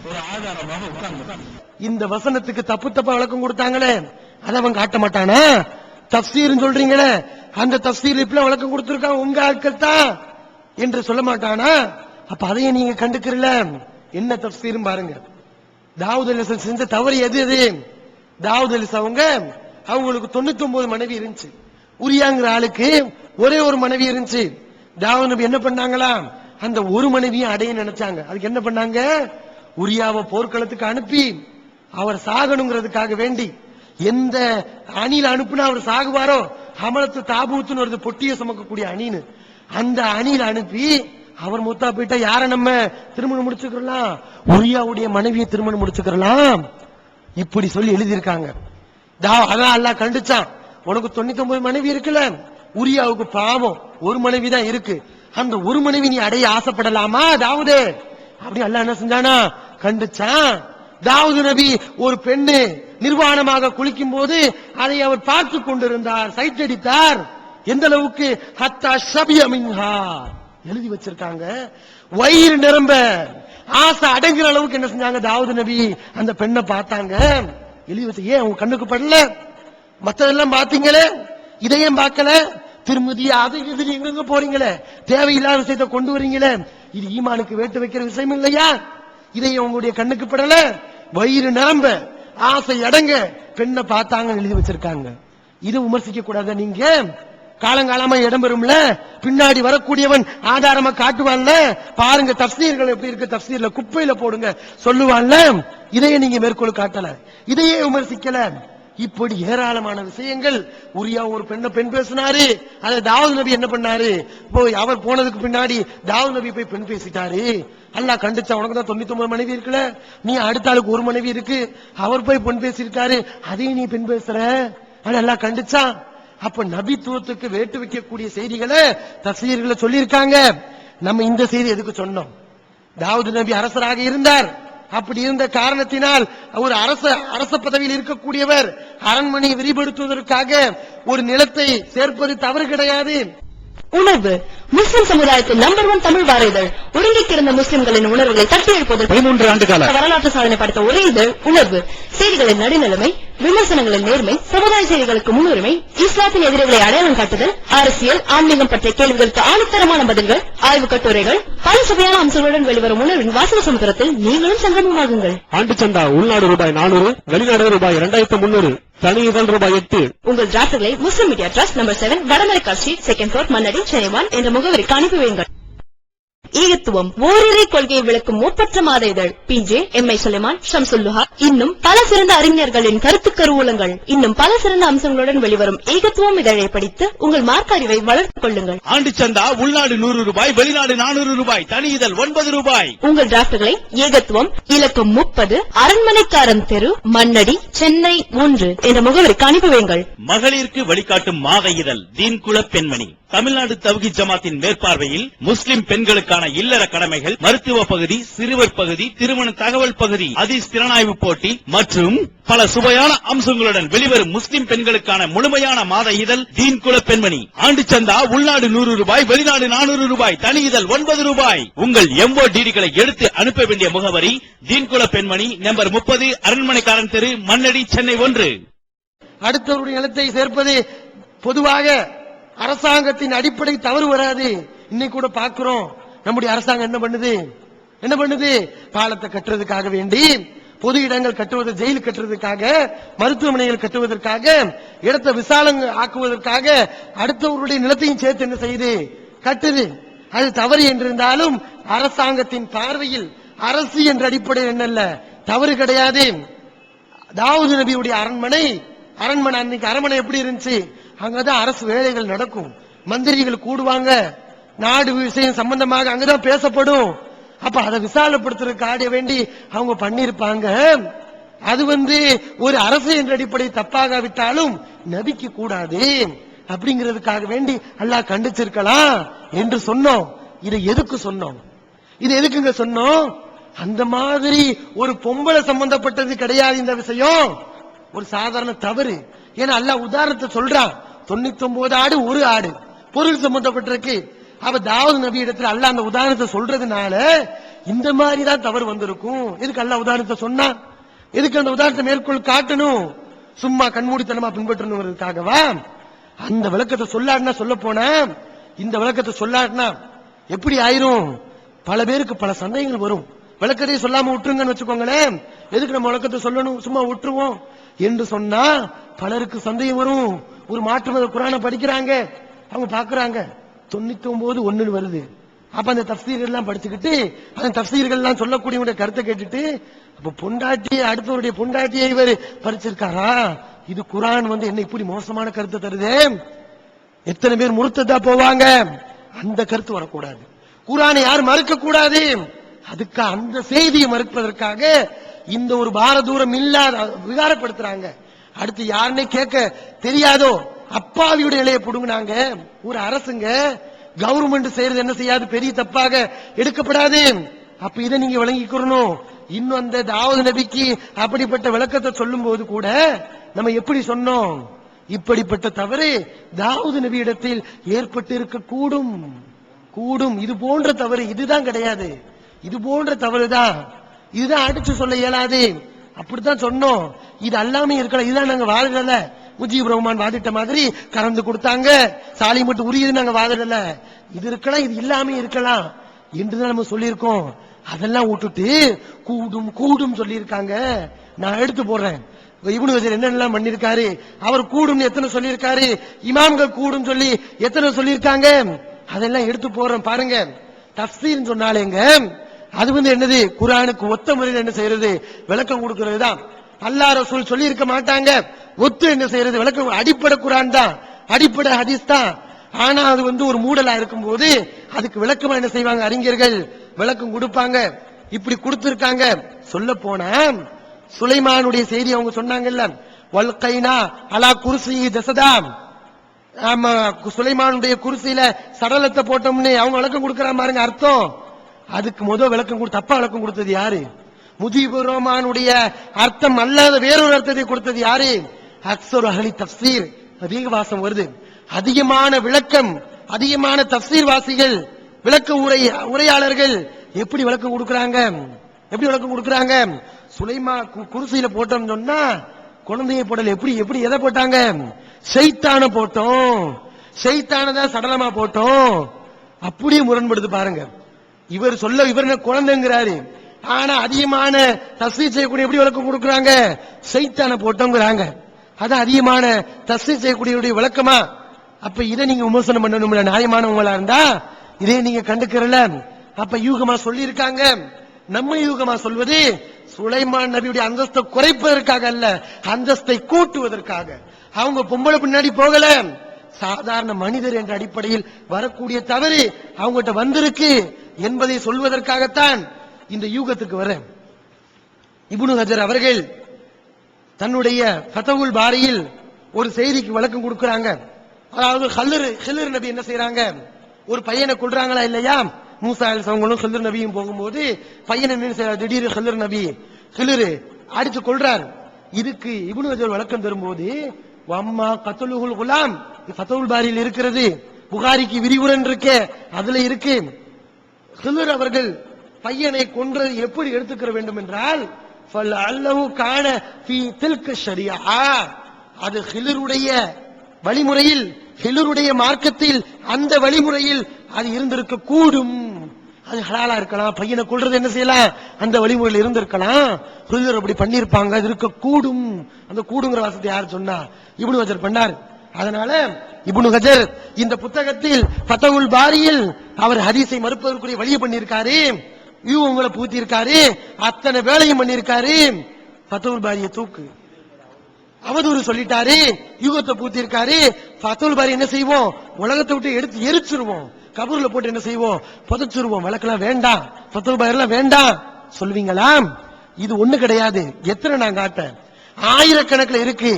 ஒரு ஆதாரமாக உட்கார்ந்து இந்த வசனத்துக்கு தப்பா விளக்கம் கொடுத்தாங்களே, அதை அவன் காட்ட மாட்டானா? தஃப்சீர் சொல்றீங்களே, அந்த தஃப்சீர் இப்ப விளக்கம் கொடுத்திருக்காங்க உங்க ஆட்கள் தான் என்று சொல்ல மாட்டானா? அப்ப அதையும் நீங்க கண்டுக்கிறல. என்ன தஃப்சீர் பாருங்க. தாவூத் அலைஹிஸ்ஸலாம் செஞ்ச தவறு எது? தாவூத் அலைஹிஸ்ஸலாம் அவங்களுக்கு 99 மனைவி இருந்துச்சு, உரியாங்கிற ஆளுக்கு ஒரே ஒரு மனைவி இருந்துச்சு. தாவூத் நபி என்ன பண்ணாங்களா, அந்த ஒரு மனைவியை அடைய நினைச்சாங்க. அதுக்கு என்ன பண்ணாங்க, உரியாவை போர்க்களத்துக்கு அனுப்பி அவர் சாகணுங்கிறதுக்காக வேண்டி எந்த அணில அனுப்புனா அவர் சாகுவாரோ, ஹமலத்து தாபூத்துன்னு வருது, பொட்டியை சுமக்கக்கூடிய அணின்னு, அந்த அணில அனுப்பி அவர் மூத்தா போயிட்டா யார நம்ம திருமணம் முடிச்சுக்கலாம், உரியாவுடைய மனைவியை திருமணம் முடிச்சுக்கலாம் இப்படி சொல்லி எழுதியிருக்காங்க. அதான் அல்லாஹ் கண்டிச்சான், உனக்கு 99 மனைவி இருக்குல்ல, உரியாவுக்கு பாவம் ஒரு மனைவி தான் இருக்கு, அந்த ஒரு மனைவி நீ அடைய ஆசைப்படலாமா தாவூதே? அப்படி அல்லாஹ் என்ன செஞ்சானா கண்டிச்சான். தாவூது நபி ஒரு பெண்ணு நிர்வாணமாக குளிக்கும் போது அதை அவர் பார்த்து கொண்டிருந்தார், சைட் அடித்தார். எந்த அளவுக்கு? ஹத்தா ஷபிய மின்ஹா எழுதி வச்சிருக்காங்க. வயிறு நிரம்ப ஆசை அடங்குற அளவுக்கு என்ன செஞ்சாங்க தாவூது நபி அந்த பெண்ணை பார்த்தாங்க, எழுதி வச்சு. ஏன் உங்க கண்ணுக்கு படல? மத்ததெல்லாம் பாத்தீங்களே, இதையும் பார்க்கல? திருமதி அது இது எங்க போறீங்களே, தேவையில்லாத விஷயத்தை கொண்டு வரீங்களே, இது ஈமானுக்கு வேட்டு வைக்கிற விஷயம் இல்லையா? இதை உங்களுடைய கண்ணுக்கு படல, வயிறு நிரம்ப ஆசை அடங்க பெண்ணை பார்த்தாங்க எழுதி வச்சிருக்காங்க. இது விமர்சிக்க கூடாத நீங்க? காலங்காலமா இடம்பெறும்ல, பின்னாடி வரக்கூடியவன் ஆதாரமா காட்டுவான்ல. பாருங்க தப்சீர்கள் எப்படி இருக்கு, தப்சீர்ல குப்பையில போடுங்க சொல்லுவான்ல. இதையே நீங்க மேற்கோள் காட்டல, இதையே விமர்சிக்கல. இப்படி ஏராளமான விஷயங்கள். உரியா ஒரு பெண் பேசினாரு, அதை தாவூது நபி என்ன பண்ணாரு, போய் அவர் போனதுக்கு பின்னாடி தாவூது நபி போய் பெண் பேசிட்டாரு. அல்லாஹ் கண்டிச்சா, உனக்கு தான் 99 மனைவி இருக்குல்ல, நீ அடுத்த ஆளுக்கு ஒரு மனைவி இருக்கு, அவர் போய் பெண் பேசியிருக்காரு, அதையும் நீ பெண் பேசுற, அல்லாஹ் கண்டிச்சா. அப்ப நபித்துவத்துக்கு வேட்டு வைக்கக்கூடிய செய்திகளை தஃசீர்களை சொல்லியிருக்காங்க. நம்ம இந்த செய்தி எதுக்கு சொன்னோம்? தாவூது நபி அரசராக இருந்தார். அப்படி இருந்த காரணத்தினால் ஒரு அரச பதவியில் இருக்கக்கூடியவர் அரண்மனையை விரிவுபடுத்துவதற்காக ஒரு நிலத்தை சேர்ப்பது தவறு கிடையாது. உணர்வு முஸ்லிம் சமுதாயத்தின் நம்பர் 1 தமிழ் வார இதழ். ஒடுங்கி கிடந்த முஸ்லிம்களின் உணர்வுகளை தட்டி எழுப்பதற்கு 13 ஆண்டு கால வரலாற்று சாதனை படைத்த ஒரே இதழ் உணர்வு. செய்திகளின் நடுநிலைமை, விமர்சனங்களின் நேர்மை, சமுதாய செய்திகளுக்கு முன்னுரிமை, இஸ்லாத்தின் எதிரிகளை அடையாளம் காட்டுதல், அரசியல், ஆன்மீகம் பற்றிய கேள்விகளுக்கு ஆணித்தரமான பதில்கள், ஆய்வு கட்டுரைகள், பல சுவையான அம்சங்களுடன் வெளிவரும் உணர்வின் வாசக சமுத்திரத்தில் நீங்களும் சங்கமமாகுங்கள். ஆண்டு சந்தா உள்நாடு ரூபாய் 400, வெளிநாடு ரூபாய் 2300, தனி இதழ் ரூபாய் 8. உங்கள் டிராஃப்ட்களை முஸ்லிம் மீடியா ட்ரஸ்ட் நம்பர் 7 வடமலைக்கா street, 2nd floor, Mannady, Chennai 1 என்ற முகவரிக்கு அனுப்பி வையுங்கள். ஈகத்துவம் ஓரிரை கொள்கையை விளக்கும் ஒப்பற்ற மாத இதழ். PJ, M.I. சுலைமான், ஷம்சுல்லுஹா, இன்னும் பல சிறந்த அறிஞர்களின் கருத்து கருவூலங்கள், இன்னும் பல சிறந்த அம்சங்களுடன் வெளிவரும் ஈகத்துவம் இதழை படித்து உங்கள் மார்க்க அறிவை வளர்த்துக் கொள்ளுங்கள். ஆண்டு சந்தா உள்நாடு 100 ரூபாய், வெளிநாடு 400 ரூபாய், தனி இதழ் 9 ரூபாய். உங்கள் டிராஃப்ட்களை ஏகத்துவம் இலக்கம் 30 அரண்மனைக்காரன் தெரு, மண்ணடி, சென்னை 1 என்ற முகவரிக்கு அனுப்பி வையுங்கள். மகளிருக்கு வழிகாட்டும் மாத இதழ் தீன்குல பெண்மணி. தமிழ்நாடு தவ்ஹீத் ஜமாத்தின் மேற்பார்வையில் முஸ்லிம் பெண்களுக்கான இல்லற கடமைகள், மருத்துவ பகுதி, சிறுவர் பகுதி, திருமண தகவல் பகுதி, ஹதீஸ் திறனாய்வு போட்டி மற்றும் பல சுவையான அம்சங்களுடன் வெளிவரும் முஸ்லிம் பெண்களுக்கான முழுமையான மாத இதழ் தீன்குல பெண்மணி. ஆண்டு சந்தா உள்நாடு 100 ரூபாய், வெளிநாடு 400 ரூபாய், தனி இதழ் 9 ரூபாய். உங்கள் MODDகளை எடுத்து அனுப்ப வேண்டிய முகவரி தீன்குல பெண்மணி, நம்பர் 30, அரண்மனைக்காரன் தெரு, மண்ணடி, சென்னை 1. அடுத்தவருடைய நிலத்தை சேர்ப்பது பொதுவாக அரசாங்கத்தின் அடிப்படை தவறு வராது. இன்னைக்கு கூட பார்க்கிறோம், நம்முடைய அரசாங்கம் என்ன பண்ணுது, பாலத்தை கட்டுறதுக்காக வேண்டி, பொது இடங்கள் கட்டுவது, ஜெயில் கட்டுறதுக்காக, மருத்துவமனைகள் கட்டுவதற்காக, இடத்தை விசாலம் ஆக்குவதற்காக அடுத்தவருடைய நிலத்தையும் சேர்த்து என்ன செய்யுது, கட்டுது. அது தவறு என்றிருந்தாலும் அரசாங்கத்தின் பார்வையில் அரசு என்ற அடிப்படையில் என்னல்ல, தவறு கிடையாது. தாவூது நபியுடைய அரண்மனை அன்னைக்கு அரண்மனை எப்படி இருந்துச்சு, அங்கதான் அரசு வேலைகள் நடக்கும், மந்திரிகள் கூடுவாங்க, நாடு விஷயம் சம்பந்தமாக அங்கதான் பேசப்படும். அப்ப அதை விசாலப்படுத்துறதுக்காக வேண்டி அவங்க பண்ணிருப்பாங்க. அது ஒரு அரசு என்ற அடிப்படை தப்பாகாவிட்டாலும் நபிக்கு கூடாது அப்படிங்கிறதுக்காக வேண்டி அல்லாஹ் கண்டிச்சிருக்கலாம் என்று சொன்னோம். இதை எதுக்கு சொன்னோம், இது எதுக்குங்க சொன்னோம்? அந்த மாதிரி ஒரு பொம்பளை சம்பந்தப்பட்டது கிடையாது இந்த விஷயம், ஒரு சாதாரண தவறு. ஏன்னா அல்லாஹ் உதாரணத்தை சொல்றான், 99 ஆடு ஒரு ஆடு பொருள் சம்பந்தப்பட்டிருக்கு. அப்ப தாவூது நபி இடத்துல அல்லாஹ் அந்த உதாரணத்தை சொல்றதுனால இந்த மாதிரி தான் தவறு வந்திருக்கும். எதுக்கு அல்லாஹ் உதாரணத்தை சொன்னா, எதுக்கு அந்த உதாரணத்தை மேற்கொள் காட்டணும், சும்மா கண்மூடித்தனமா பின்பற்றணுங்கிறதுக்காகவா? அந்த விளக்கத்தை சொல்லாட்டினா, சொல்ல போனா இந்த விளக்கத்தை சொல்லாட்டினா எப்படி ஆயிரும், பல பேருக்கு பல சந்தேகங்கள் வரும். விளக்கத்தை சொல்லாம விட்டுருங்கன்னு வச்சுக்கோங்களேன், எதுக்கு நம்ம விளக்கத்தை சொல்லணும், சும்மா விட்டுருவோம் என்று சொன்னா பலருக்கு சந்தேகம் வரும். ஒரு மாற்று மத குர்ஆனை படிக்கிறாங்க, அவங்க பாக்குறாங்க 99:1 வருது. அப்ப அந்த தஃப்சீர்கள் எல்லாம் படிச்சுக்கிட்டு, அந்த தஃப்சீர்கள் எல்லாம் சொல்லக்கூடியவங்களுடைய கருத்தை கேட்டுட்டு, அப்ப பொண்டாட்டியை, அடுத்தவருடைய பொண்டாட்டியை இவர் படிச்சிருக்காரா, இது குர்ஆன் என்ன இப்படி மோசமான கருத்தை தருது, எத்தனை பேர் முர்த்ததா போவாங்க. அந்த கருத்து வரக்கூடாது, குர்ஆனை யார் மறுக்க கூடாது. அதுக்கு அந்த செய்தியை மறுப்பதற்காக இந்த ஒரு பாரதூரம் இல்லாத விகாரப்படுத்துறாங்க. அடுத்து யாருன்னே கேட்க தெரியாதோ அப்பாவியுடைய நிலையை புடுங்கினாங்க. ஒரு அரசுங்க, கவர்மெண்ட் செய்யறது என்ன செய்யாது, பெரிய தப்பாக எடுக்கப்படாது. அப்ப இதை நீங்க விளங்கிக்கணும். இன்னும் அந்த தாவூது நபிக்கு அப்படிப்பட்ட விளக்கத்தை சொல்லும் போது கூட நம்ம எப்படி சொன்னோம், இப்படிப்பட்ட தவறு தாவூது நபி இடத்தில் ஏற்பட்டு இருக்க கூடும். இது போன்ற தவறு இதுதான் கிடையாது, இது போன்ற தவறுதான், இதுதான் அடிச்சு சொல்ல இயலாது. அப்படித்தான் சொன்னோம். இது எல்லாமே இருக்கலாம், இதுதான் நாங்க வாதிடல. முஜீபுர் ரஹ்மான் வாதிட்ட மாதிரி கறந்து கொடுத்தாங்க, சாலி மட்டும் உரியது நாங்க வாதிடல. இது இருக்கலாம், இது இல்லாம இருக்கலாம் என்றுதான் நம்ம சொல்லியிருக்கோம். அதெல்லாம் விட்டுட்டு கூடும் கூடும் சொல்லியிருக்காங்க. நான் எடுத்து போடுறேன். இப்னு கஸீர் என்னெல்லாம் பண்ணிருக்காரு, அவர் கூடும் எத்தனை சொல்லியிருக்காரு, இமாம்கள் கூடும் சொல்லி எத்தனை சொல்லியிருக்காங்க, அதெல்லாம் எடுத்து போறேன் பாருங்க. தஃப்சீர் சொன்னாலேங்க அது என்னது, குர்ஆனுக்கு ஒத்த முறையில் என்ன செய்யறது, விளக்கம் கொடுக்கிறது தான். அல்லாஹ் ரசூல் சொல்லி இருக்க மாட்டாங்க, ஒத்து என்ன செய்யறது, விளக்கம். அடிப்படை குர்ஆன் தான், அடிப்படை ஹதீஸ் தான். ஆனா அது ஒரு மூடலா இருக்கும் போது அதுக்கு விளக்கமா என்ன செய்வாங்க, அறிஞர்கள் விளக்கம் கொடுப்பாங்க. இப்படி கொடுத்திருக்காங்க. சொல்ல போனா சுலைமானுடைய செய்தி அவங்க சொன்னாங்கல்ல, வல்கைனா அலா குர்சி ஜஸதாம், ஆமா சுலைமானுடைய குர்சியில சடலத்தை போட்டோம்னு அவங்க விளக்கம் கொடுக்கறாங்க பாருங்க. அர்த்தம் அதுக்கு முதல் விளக்கம் தப்பா விளக்கம் கொடுத்தது யாரு, முஜீபுர் ரஹ்மானுடைய அர்த்தம் அல்லாத வேறொரு அர்த்தத்தை கொடுத்தது யாரு, அக்ஸரு அஹ்லி தஃப்சீர். அதிக வாசம் வருது, அதிகமான விளக்கம், அதிகமான தஃப்சீர் வாசிகள், விளக்க உரையாளர்கள் எப்படி விளக்கம் கொடுக்கறாங்க, எப்படி விளக்கம் கொடுக்கறாங்க. சுலைமா குர்சியில போட்டோம் சொன்னா குழந்தைய போடல, எப்படி எப்படி எதை போட்டாங்க, ஷைத்தான போட்டோம், ஷைத்தான தான் சடலமா போட்டோம். அப்படியே முரண்படுது பாருங்க. இவர் சொல்ல இவர் குழந்தைங்கிறாரு, ஆனா அதிகமான தஃப்சீர் செய்யக்கூடிய எப்படி விளக்கம் கொடுக்கறாங்க, ஷைத்தான போட்டோங்கிறாங்க. அதான் அதிகமான தஃப்சீர் செய்யக்கூடிய விளக்கமா. அப்ப இதை நீங்க விமர்சனம் பண்ணணும்ல, நியாயமானவங்களா இருந்தா இதே நீங்க கண்டுக்கிறல. அப்ப யூகமா சொல்லி இருக்காங்க. நம்ம யூகமா சொல்வது சுலைமான் நபியுடைய அந்தஸ்தை குறைப்பதற்காக அல்ல, அந்தஸ்தை கூட்டுவதற்காக. அவங்க பொம்பளை பின்னாடி போகல, சாதாரண மனிதர் என்ற அடிப்படையில் வரக்கூடிய தவறு அவங்ககிட்ட வந்திருக்கு என்பதை சொல்வதற்காகத்தான் இந்த யூகத்துக்கு வர. இப்னு ஹஜர் அவர்கள் தன்னுடைய ஃபதவுல் பாரியில் ஒரு செய்திக்கு விளக்கம் கொடுக்கறாங்க. அதாவது ஹிலர் நபி என்ன செய்யறாங்க, ஒரு பையனை கொல்றாங்களா இல்லையா, மூசா அலைஹிஸ்ஸலாமும் ஹிலர் நபியும் போகும்போது பையனை என்ன செய்யறாரு, திடீர் ஹிலர் நபி ஹிலர் அடிச்சு கொல்றார். இதுக்கு இப்னு ஹஜர் விளக்கம் தரும்போது வம்மா கத்லுல் குலாம் ஃபதவுல் பாரியில் இருக்கிறது, புகாரிக்கு விரிவுரை இருக்கு, அதுல இருக்கு. ஹிலர் அவர்கள் பையனை கொன்றது எப்படி எடுத்துக்கிற வேண்டும் என்றால், ஃபல்லஹு கான ஃபீ தில்க ஷரியா, அது ஹிலருடைய வழிமுறையில், ஹிலருடைய மார்க்கத்தில், அந்த வழிமுறையில் அது இருந்திருக்க கூடும். அது ஹலாலா இருக்கலாம், பையனை கொல்றது என்ன செய்யலாம், அந்த வழிமுறையில் இருந்திருக்கலாம். ஹிலர் அப்படி பண்ணிருப்பாங்க, அது இருக்க கூடும். அந்த கூடுங்கிற வாசத்தை யார் சொன்னா, இப்னு ஹஜர் பண்ணார். அதனால இப்னு ஹஜர் இந்த புத்தகத்தில் ஃபதவுல் பாரியில் அவர் ஹதீஸை மறுப்பதற்குரிய வழியை பண்ணியிருக்காரு, உங்களை பூத்தி இருக்காரு, அத்தனை வேலையும் பண்ணிருக்காரு. ஃபதவுல் பாரியை தூக்கு அவதூறு சொல்லிட்டாரு, யுகத்தை பூத்தி இருக்காரு. ஃபதவுல் பாரி என்ன செய்வோம், உலகத்தை விட்டு எடுத்து எரிச்சிருவோம், கபூர்ல போட்டு என்ன செய்வோம், புதைச்சிருவோம். விளக்கெல்லாம் வேண்டாம், ஃபதவுல் பாரி எல்லாம் வேண்டாம் சொல்வீங்களா? இது ஒண்ணு கிடையாது. எத்தனை நான் காட்டேன், ஆயிரக்கணக்கில் இருக்கு.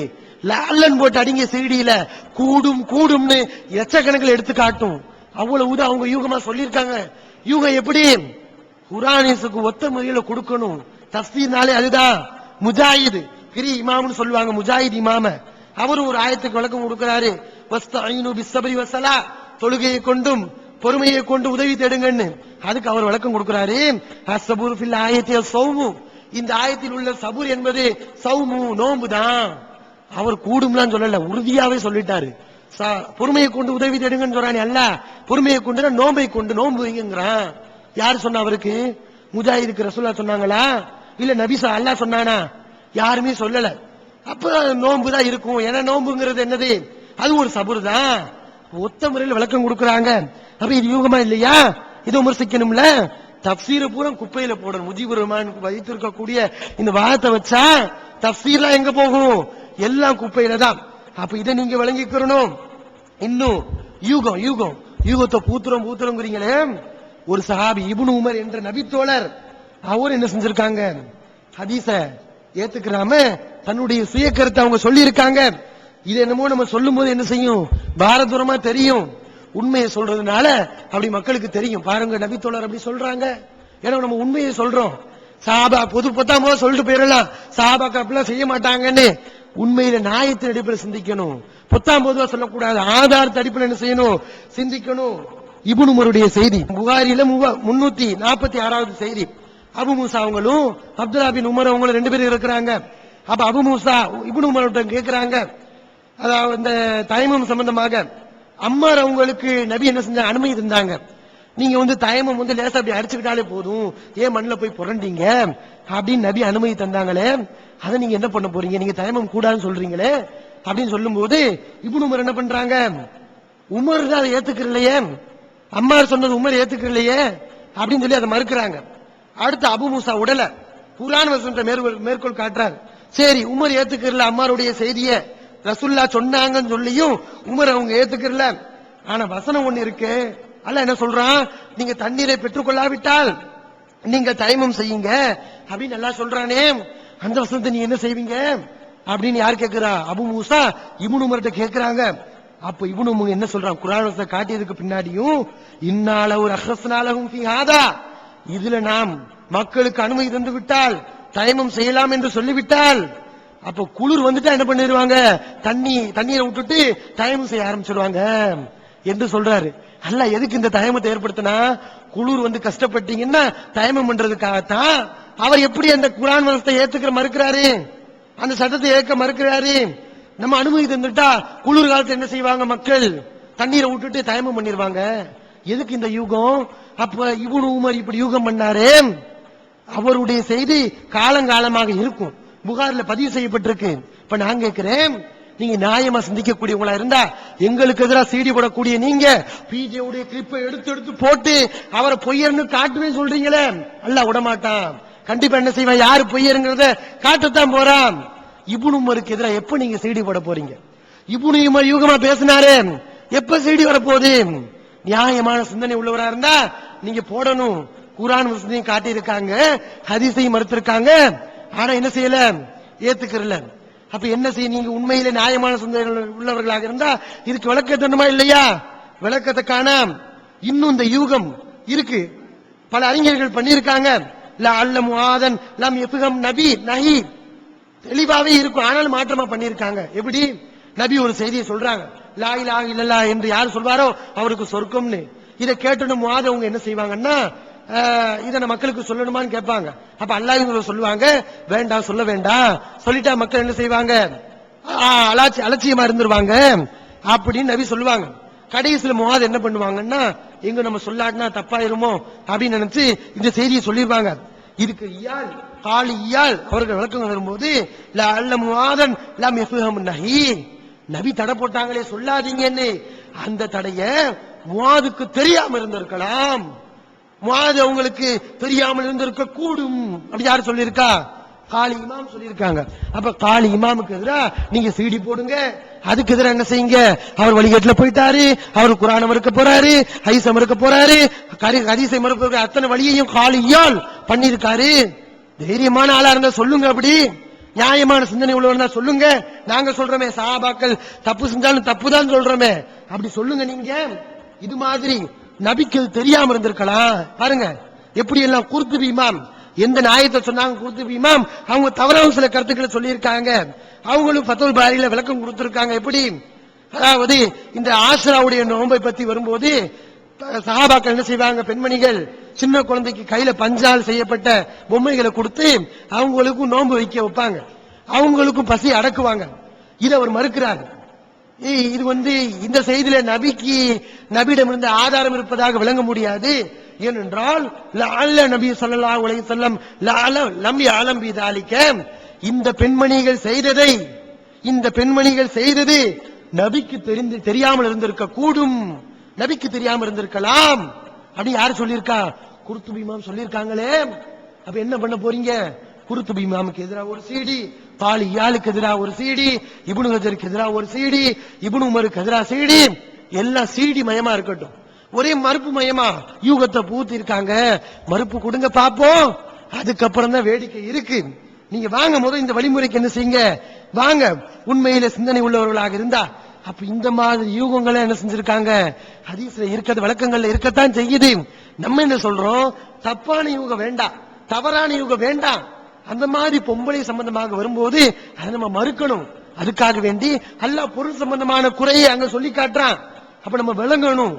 லாலன் போட்டு அடிங்க சிடியில கூடும் கூடும்னு எச்சக்கணக்கில் எடுத்து காட்டும். அவ்வளவு அவங்க யூகமா சொல்லியிருக்காங்க. யூகம் எப்படி குர்ஆனுக்கு ஒத்த முறையில கொடுக்கணும். தஃப்சீர்னாலே அதுதான். முஜாஹித் கிரி இமாம்னு சொல்லுவாங்க, முஜாஹித் இமாம. அவர் ஒரு ஆயத்துக்கு விளக்கம் கொடுக்கிறாரு, வஸ்தஈனு பிஸ்ஸப்ரி வஸ்ஸலா, தொழுகையை கொண்டும் பொறுமையை கொண்டு உதவி தேடுங்கன்னு. அதுக்கு அவர் விளக்கம் கொடுக்கிறாரு, அஸ்ஸபுரு ஃபில் ஆயத்தி ஸௌமு, இந்த ஆயத்தில் உள்ள சபூர் என்பது சௌமு நோன்பு தான். அவர் கூடும்லாம் சொல்லல, உறுதியாவே சொல்லிட்டாரு. பொறுமையை கொண்டு உதவி தேடுங்கன்னு சொல்றானே அல்ல, பொறுமையை கொண்டு நோன்பை கொண்டு நோன்பு வைங்கிறான். யாரு சொன்ன அவருக்கு, முஜாஹிதுக்கு ரசூலுல்லாஹ் சொன்னாங்களா, இல்ல நபி அல்லாஹ் சொன்னானா? யாருமே சொல்லல. அப்ப நோன்பு தான் இருக்கும். ஏன்னா நோன்புங்கிறது என்னது, அது ஒரு சபூர் தான். ஒத்த முறையில் விளக்கம் கொடுக்கறாங்க. அப்ப இது யூகமா இல்லையா, இது விமர்சிக்கணும்ல. தஃப்சீர பூரா குப்பையில போடணும். முஜீபுர் ரஹ்மான் வைத்திருக்கக்கூடிய இந்த வாதத்தை வச்சா தஃப்சீர்லாம் எங்க போகும், எல்லாம் குப்பையில தான். அப்ப இதை நீங்க விளங்கிக்கிறணும். இன்னும் யூகம் யூகம் யூகத்தை பூத்துறோங்கிறீங்களே. ஒரு சஹாபி இப்னு உமர் என்ற நபித்தோழர், அவர் என்ன செஞ்சிருக்காங்க, ஹதீஸ ஏத்துக்கிறாம தன்னுடைய சுய கருத்தை அவங்க சொல்லி இருக்காங்க. இது என்னமோ நம்ம சொல்லும் போது என்ன செய்யும், பாரதூரமா தெரியும். உண்மையை சொல்றதுனால அப்படி மக்களுக்கு தெரியும். பாருங்க நபித்தோழர் அப்படி சொல்றாங்க, ஏன்னா நம்ம உண்மையை சொல்றோம். சஹாபா பொது பொத்தாம சொல்லிட்டு போயிடலாம், சஹாபாக்கள் அப்படிலாம் செய்ய மாட்டாங்கன்னு. உண்மையில நியாயத்தின் அடிப்படையில் சிந்திக்கணும், பொத்தாம் பொதுவா சொல்லக்கூடாது. ஆதாரத்தை அடிப்படையில் என்ன செய்யணும், சிந்திக்கணும். இப்னு உமருடைய செய்தி புகாரில 346வது செய்தி. அபு மூசா அவங்களும் அப்துல்லா பின் உமர் அவங்களும் 2 பேரும் இருக்கிறாங்க. அப்ப அபு மூசா இப்னு உமர்கிட்ட கேட்கிறாங்க, அதாவது இந்த தயமம் சம்பந்தமாக. அம்மார் அவங்களுக்கு நபி என்ன செஞ்சாங்க, அனுமதி தந்தாங்க. நீங்க வந்து தயமம் வந்து லேசா அப்படி அடிச்சுக்கிட்டாலே போதும், ஏன் மண்ணில் போய் புரண்டீங்க அப்படின்னு நபி அனுமதி தந்தாங்களே, அதை நீங்க என்ன பண்ண போறீங்க? நீங்க தயமம் கூடாதுன்னு சொல்றீங்களே அப்படின்னு சொல்லும் போது இப்னு உமர் என்ன பண்றாங்க? உமர் தான் அதை ஏத்துக்கலையே, அம்மார் சொன்னது உமர் ஏத்துக்கலையே அப்படின்னு சொல்லி அதை மறுக்கிறாங்க. அடுத்து அபு மூசா உடல குர்ஆன் வசனத்தை மேற்கோள் காட்டுறாரு. சரி, உமர் ஏத்துக்கல அம்மாருடைய செய்திய ரசூல்லா சொன்னாங்கன்னு சொல்லியும் உமர் அவங்க ஏத்துக்கல. ஆனா வசனம் ஒண்ணு இருக்கு, அல்லாஹ் என்ன சொல்றான்? நீங்க தண்ணீரை பெற்றுக்கொள்ளாவிட்டால் நீங்க தயமம் செய்யுங்க அப்படின்னு எல்லாம் சொல்றானே, அந்த வசனத்தை நீ என்ன செய்வீங்க அப்படின்னு யார் கேட்கிறா? அபு மூசா இப்னு உமர்ட்ட கேட்கிறாங்க. அப்ப இப்னு உமர் என்ன சொல்றான்? குர்ஆன் வசனத்தை காட்டியதுக்கு பின்னாடியும் இன்னால ஒரு அஹ்ரஸ்னாலஹும் ஃபீ ஹாதா, இதுல நாம் மக்களுக்கு அனுமதி தந்து விட்டால் தயமம் செய்யலாம் என்று சொல்லிவிட்டால் அப்ப குளிர் வந்துட்டா என்ன பண்ணிடுவாங்க? தண்ணீரை விட்டுட்டு தயமம் செய்ய ஆரம்பிச்சிருவாங்க என்று சொல்றாரு. அல்லாஹ் எதுக்கு இந்த தயமத்தை ஏற்படுத்தினா? குளிர் வந்து கஷ்டப்பட்டீங்கன்னா தயமம் பண்றதுக்காகத்தான். அவர் எப்படி அந்த குர்ஆன் வசனத்தை ஏத்துக்கிற மறுக்கிறாரு, அந்த சட்டத்தை ஏற்க மறுக்கிறாரு? நம்ம அனுமதி தந்துட்டா குளிர் காலத்துல என்ன செய்வாங்க? மக்கள் தண்ணீரை விட்டுட்டு தயமம் பண்ணிடுவாங்க. எதுக்கு இந்த யூகம்? அப்ப இப்னு உமர் இப்படி யூகம் பண்ணாரு, அவருடைய செய்தி காலங்காலமாக இருக்கும், புகார்ல பதிவு செய்யப்பட்டிருக்கு. இப்ப நான் கேட்கிறேன், நீங்க நியாயமா சிந்திக்கக்கூடியவங்களா இருந்தா எங்களுக்கு எதிராக சீடி போடக்கூடிய நீங்க பிஜே உடைய கிளிப்பை எடுத்து போட்டு அவரை பொய்யர்னு காட்டுவே சொல்றீங்களே, அல்லாஹ் விடமாட்டான். கண்டிப்பா என்ன செய்வான்? யாரு பொய்யருங்கிறத காட்டத்தான் போறான். இப்னு உமருக்கு எதிராக எப்ப நீங்க சீடி போட போறீங்க? இப்னு உமர் யூகமா பேசினாரு, எப்ப சீடி வரப்போகுது? நியாயமான சிந்தனை உள்ளவரா இருந்தா நீங்க போடணும். குர்ஆன் வசனத்தையும் காட்டி இருக்காங்க, ஹதீஸையும் மறுத்திருக்காங்க, ஆனா என்ன செய்யல? ஏத்துக்கறல. அப்ப என்ன செய்ய? நீங்க உண்மையிலே நியாயமான சிந்தனை உள்ளவர்களாக இருந்தா இதுக்கு விளக்க தரணுமா இல்லையா? விளக்கத்தை காணாம். இன்னும் இந்த யூகம் இருக்கு, பல அறிஞர்கள் பண்ணியிருக்காங்க. லஅல்ல முஆதன் லம் யஃபஹம் நபி நஹி, தெளிவாவே இருக்கும், ஆனால் மாற்றமா பண்ணியிருக்காங்க. எப்படி? நபி ஒரு செய்தியை சொல்றாங்க, லா இலாஹ இல்லல்லாஹ் என்று யார் சொல்வாரோ அவருக்கு சொர்க்கம்னு. இதை கேட்டணும் முஆத் அவங்க என்ன செய்வாங்கன்னா, இதை மக்களுக்கு சொல்லணுமான்னு கேட்பாங்க. அப்ப அல்லாஹ் சொல்லுவாங்க, வேண்டாம் சொல்ல வேண்டாம், சொல்லிட்டா மக்கள் என்ன செய்வாங்க? அலட்சியமா இருந்துருவாங்க அப்படின்னு நபி சொல்லுவாங்க. கடைசியில முஆத் என்ன பண்ணுவாங்கன்னா, எங்க நம்ம சொல்லாட்டினா தப்பாயிருமோ அப்படின்னு நினைச்சு இந்த செய்தியை சொல்லிருவாங்க. இதுக்கு இயால் காலி இயால் அவர்கள் விளக்கம் வரும்போது லஅல்ல முஆதன் லம் யஃபஹம் நஹி, நபி தடை போட்டாங்களே சொல்லாதீங்கன்னு, அந்த தடைய முஆதுக்கு தெரியாம இருந்திருக்கலாம், முஆது அவங்களுக்கு தெரியாமல் இருந்திருக்க கூடும். அப்படி யார் சொல்லியிருக்கா? காலி இமாம் சொல்லியிருக்காங்க. அப்ப காலி இமாமுக்கு எதிரா நீங்க சீடி போடுங்க, அதுக்கு எதிராக என்ன செய்யுங்க? அவர் வழிகேட்டுல போயிட்டாரு, அவர் குர்ஆனை மறுக்க போறாரு, ஹதீஸை மறுக்க போறாரு, ஹதீஸை மறுக்க அத்தனை வழியையும் காலியால் பண்ணிருக்காரு. தைரியமான ஆளா இருந்தா சொல்லுங்க, அப்படி நியாயமான சிந்தனை உள்ளவர்னா சொல்லுங்க. நாங்க சொல்றோமே சஹாபாக்கள் தப்பு செஞ்சாலும் தப்புதான் சொல்றோமே, அப்படி சொல்லுங்க. நீங்க இது மாதிரி நபிக்கு தெரியாம இருந்திருக்கலாம். பாருங்க எப்படி எல்லாம் குர்துபி இமாம் எந்த நியாயத்தை சொன்னாங்க. குர்துபி இமாம் அவங்க தவறான சில கருத்துக்களை சொல்லியிருக்காங்க, அவங்களும் ஃபத்வல் பாரியில விளக்கம் கொடுத்திருக்காங்க. எப்படி? அதாவது இந்த ஆஷராவுடைய நோன்பை பத்தி வரும்போது சஹாபாக்கள் என்ன செய்வாங்க? பெண்மணிகள் சின்ன குழந்தைக்கு கையில பஞ்சால் செய்யப்பட்ட பொம்மைகளை கொடுத்து அவங்களுக்கும் நோன்பு வைக்க வைப்பாங்க, அவங்களுக்கும் பசி அடக்குவாங்க. இதை அவர் மறுக்கிறார். இது இந்த செய்தியில நபியிடமிருந்து ஆதாரம் இருப்பதாக விளங்க முடியாது. ஏனென்றால் லஅல்ல நபி ஸல்லல்லாஹு அலைஹி வஸல்லம் லம் யஅலம் பிதாலிக, இந்த பெண்மணிகள் செய்தது நபிக்கு தெரியாமல் இருந்திருக்க கூடும், நபிக்கு தெரியாம இருந்திருக்கலாம். அப்படி யாரு சொல்லியிருக்கா? குர்துபி இமாம் சொல்லியிருக்காங்களே. அப்ப என்ன பண்ண போறீங்க? குர்துபி இமாமுக்கு எதிராக ஒரு சீடி, காலி இயாலுக்கு எதிராக ஒரு சீடி, இப்னு ஹஜருக்கு எதிராக ஒரு சீடி, இப்னு உமருக்கு எதிராக சீடி, எல்லாம் சீடி மயமா இருக்கட்டும், ஒரே மறுப்பு மயமா யூகத்தை பூத்தி இருக்காங்க. மறுப்பு கொடுங்க பாப்போம், அதுக்கப்புறம் தான் வேடிக்கை இருக்கு. நீங்க வாங்க, முதல் இந்த வழிமுறைக்கு என்ன செய்யுங்க? வாங்க, உண்மையில சிந்தனை உள்ளவர்களாக இருந்தா. அப்ப இந்த மாதிரி யூகங்களை என்ன செஞ்சிருக்காங்க? ஹதீஸ்ல இருக்கிறது, விளக்கங்கள்ல இருக்கத்தான் செய்யுது. நம்ம என்ன சொல்றோம்? தப்பான யூகம் வேண்டாம், தவறான யூகம் வேண்டாம். அந்த மாதிரி பொம்பளை சம்பந்தமாக வரும்போது அதை நம்ம மறுக்கணும். அதுக்காக வேண்டி அல்லாஹ் பொருள் சம்பந்தமான குறையை அங்க சொல்லி காட்டுறான். அப்ப நம்ம விளங்கணும்,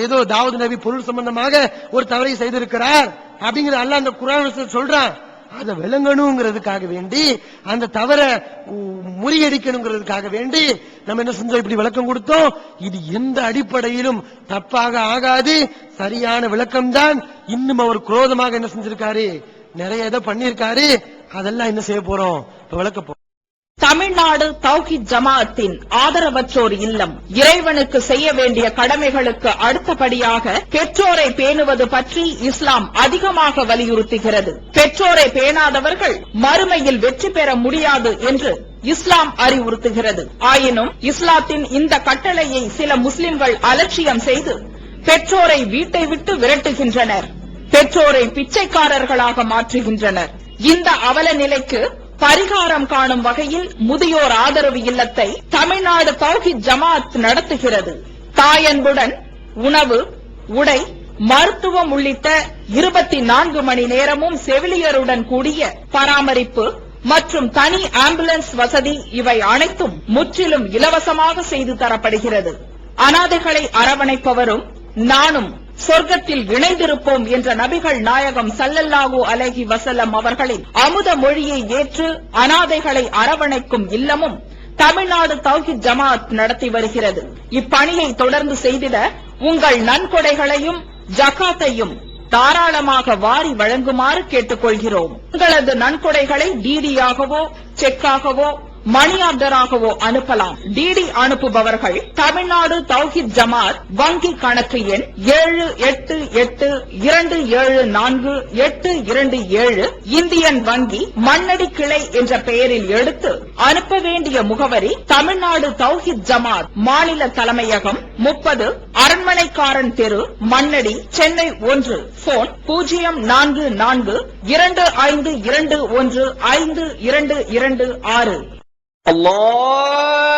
ஏதோ தாவூத் நபி பொருள் சம்பந்தமாக ஒரு தவறை செய்திருக்கிறார் அப்படிங்கிற அல்லாஹ் அந்த குர்ஆன் சொல்றான். அதை விளங்கணுங்கிறதுக்காக வேண்டி, அந்த தவற முறியடிக்கணுங்கிறதுக்காக வேண்டி நம்ம என்ன செஞ்சோம், இப்படி விளக்கம் கொடுத்தோம். இது எந்த அடிப்படையிலும் தப்பாக ஆகாது, சரியான விளக்கம்தான். இன்னும் அவர் குரோதமாக என்ன செஞ்சிருக்காரு, நிறைய இதை பண்ணிருக்காரு. அதெல்லாம் என்ன செய்ய போறோம், விளக்க போறோம். தமிழ்நாடு தௌஹீத் ஜமாஅத்தின் ஆதரவற்றோர் இல்லம் இறைவனுக்கு செய்ய வேண்டிய கடமைகளுக்கு அடுத்தபடியாக பெற்றோரை பேணுவது பற்றி இஸ்லாம் அதிகமாக வலியுறுத்துகிறது. பெற்றோரை பேணாதவர்கள் மறுமையில் வெற்றி பெற முடியாது என்று இஸ்லாம் அறிவுறுத்துகிறது. ஆயினும் இஸ்லாத்தின் இந்த கட்டளையை சில முஸ்லிம்கள் அலட்சியம் செய்து பெற்றோரை வீட்டை விட்டு விரட்டுகின்றனர், பெற்றோரை பிச்சைக்காரர்களாக மாற்றுகின்றனர். இந்த அவல நிலைக்கு பரிகாரம் காணும் வகையில் முதியோர் ஆதரவு இல்லத்தை தமிழ்நாடு தௌஹீத் ஜமாஅத் நடத்துகிறது. தாயன்புடன் உணவு, உடை, மருத்துவம் உள்ளிட்ட 24 மணி நேரமும் செவிலியருடன் கூடிய பராமரிப்பு மற்றும் தனி ஆம்புலன்ஸ் வசதி, இவை அனைத்தும் முற்றிலும் இலவசமாக செய்து தரப்படுகிறது. அனாதைகளை அரவணைப்பவரும் நானும் சொர்க்கத்தில் இணைந்திருப்போம் என்ற நபிகள் நாயகம் ஸல்லல்லாஹு அலைஹி வஸல்லம் அவர்களின் அமுத மொழியை ஏற்று அனாதைகளை அரவணைக்கும் இல்லமும் தமிழ்நாடு தௌஹீத் ஜமாஅத் நடத்தி வருகிறது. இப்பணியை தொடர்ந்து செய்திட உங்கள் நன்கொடைகளையும் ஜகாத்தையும் தாராளமாக வாரி வழங்குமாறு கேட்டுக்கொள்கிறோம். உங்களது நன்கொடைகளை டிடியாகவோ செக்காகவோ மணி ஆர்டராகவோ அனுப்பலாம். டிடி அனுப்புபவர்கள் தமிழ்நாடு தௌஹீத் ஜமாஅத் வங்கி கணக்கு எண் 7882748227 இந்தியன் வங்கி மண்ணடி கிளை என்ற பெயரில் எடுத்து அனுப்ப வேண்டிய முகவரி தமிழ்நாடு தௌஹீத் ஜமாஅத் மாநில தலைமையகம் 30 அரண்மனைக்காரன் தெரு, மண்ணடி, சென்னை 1. போன் 044252152226. Allah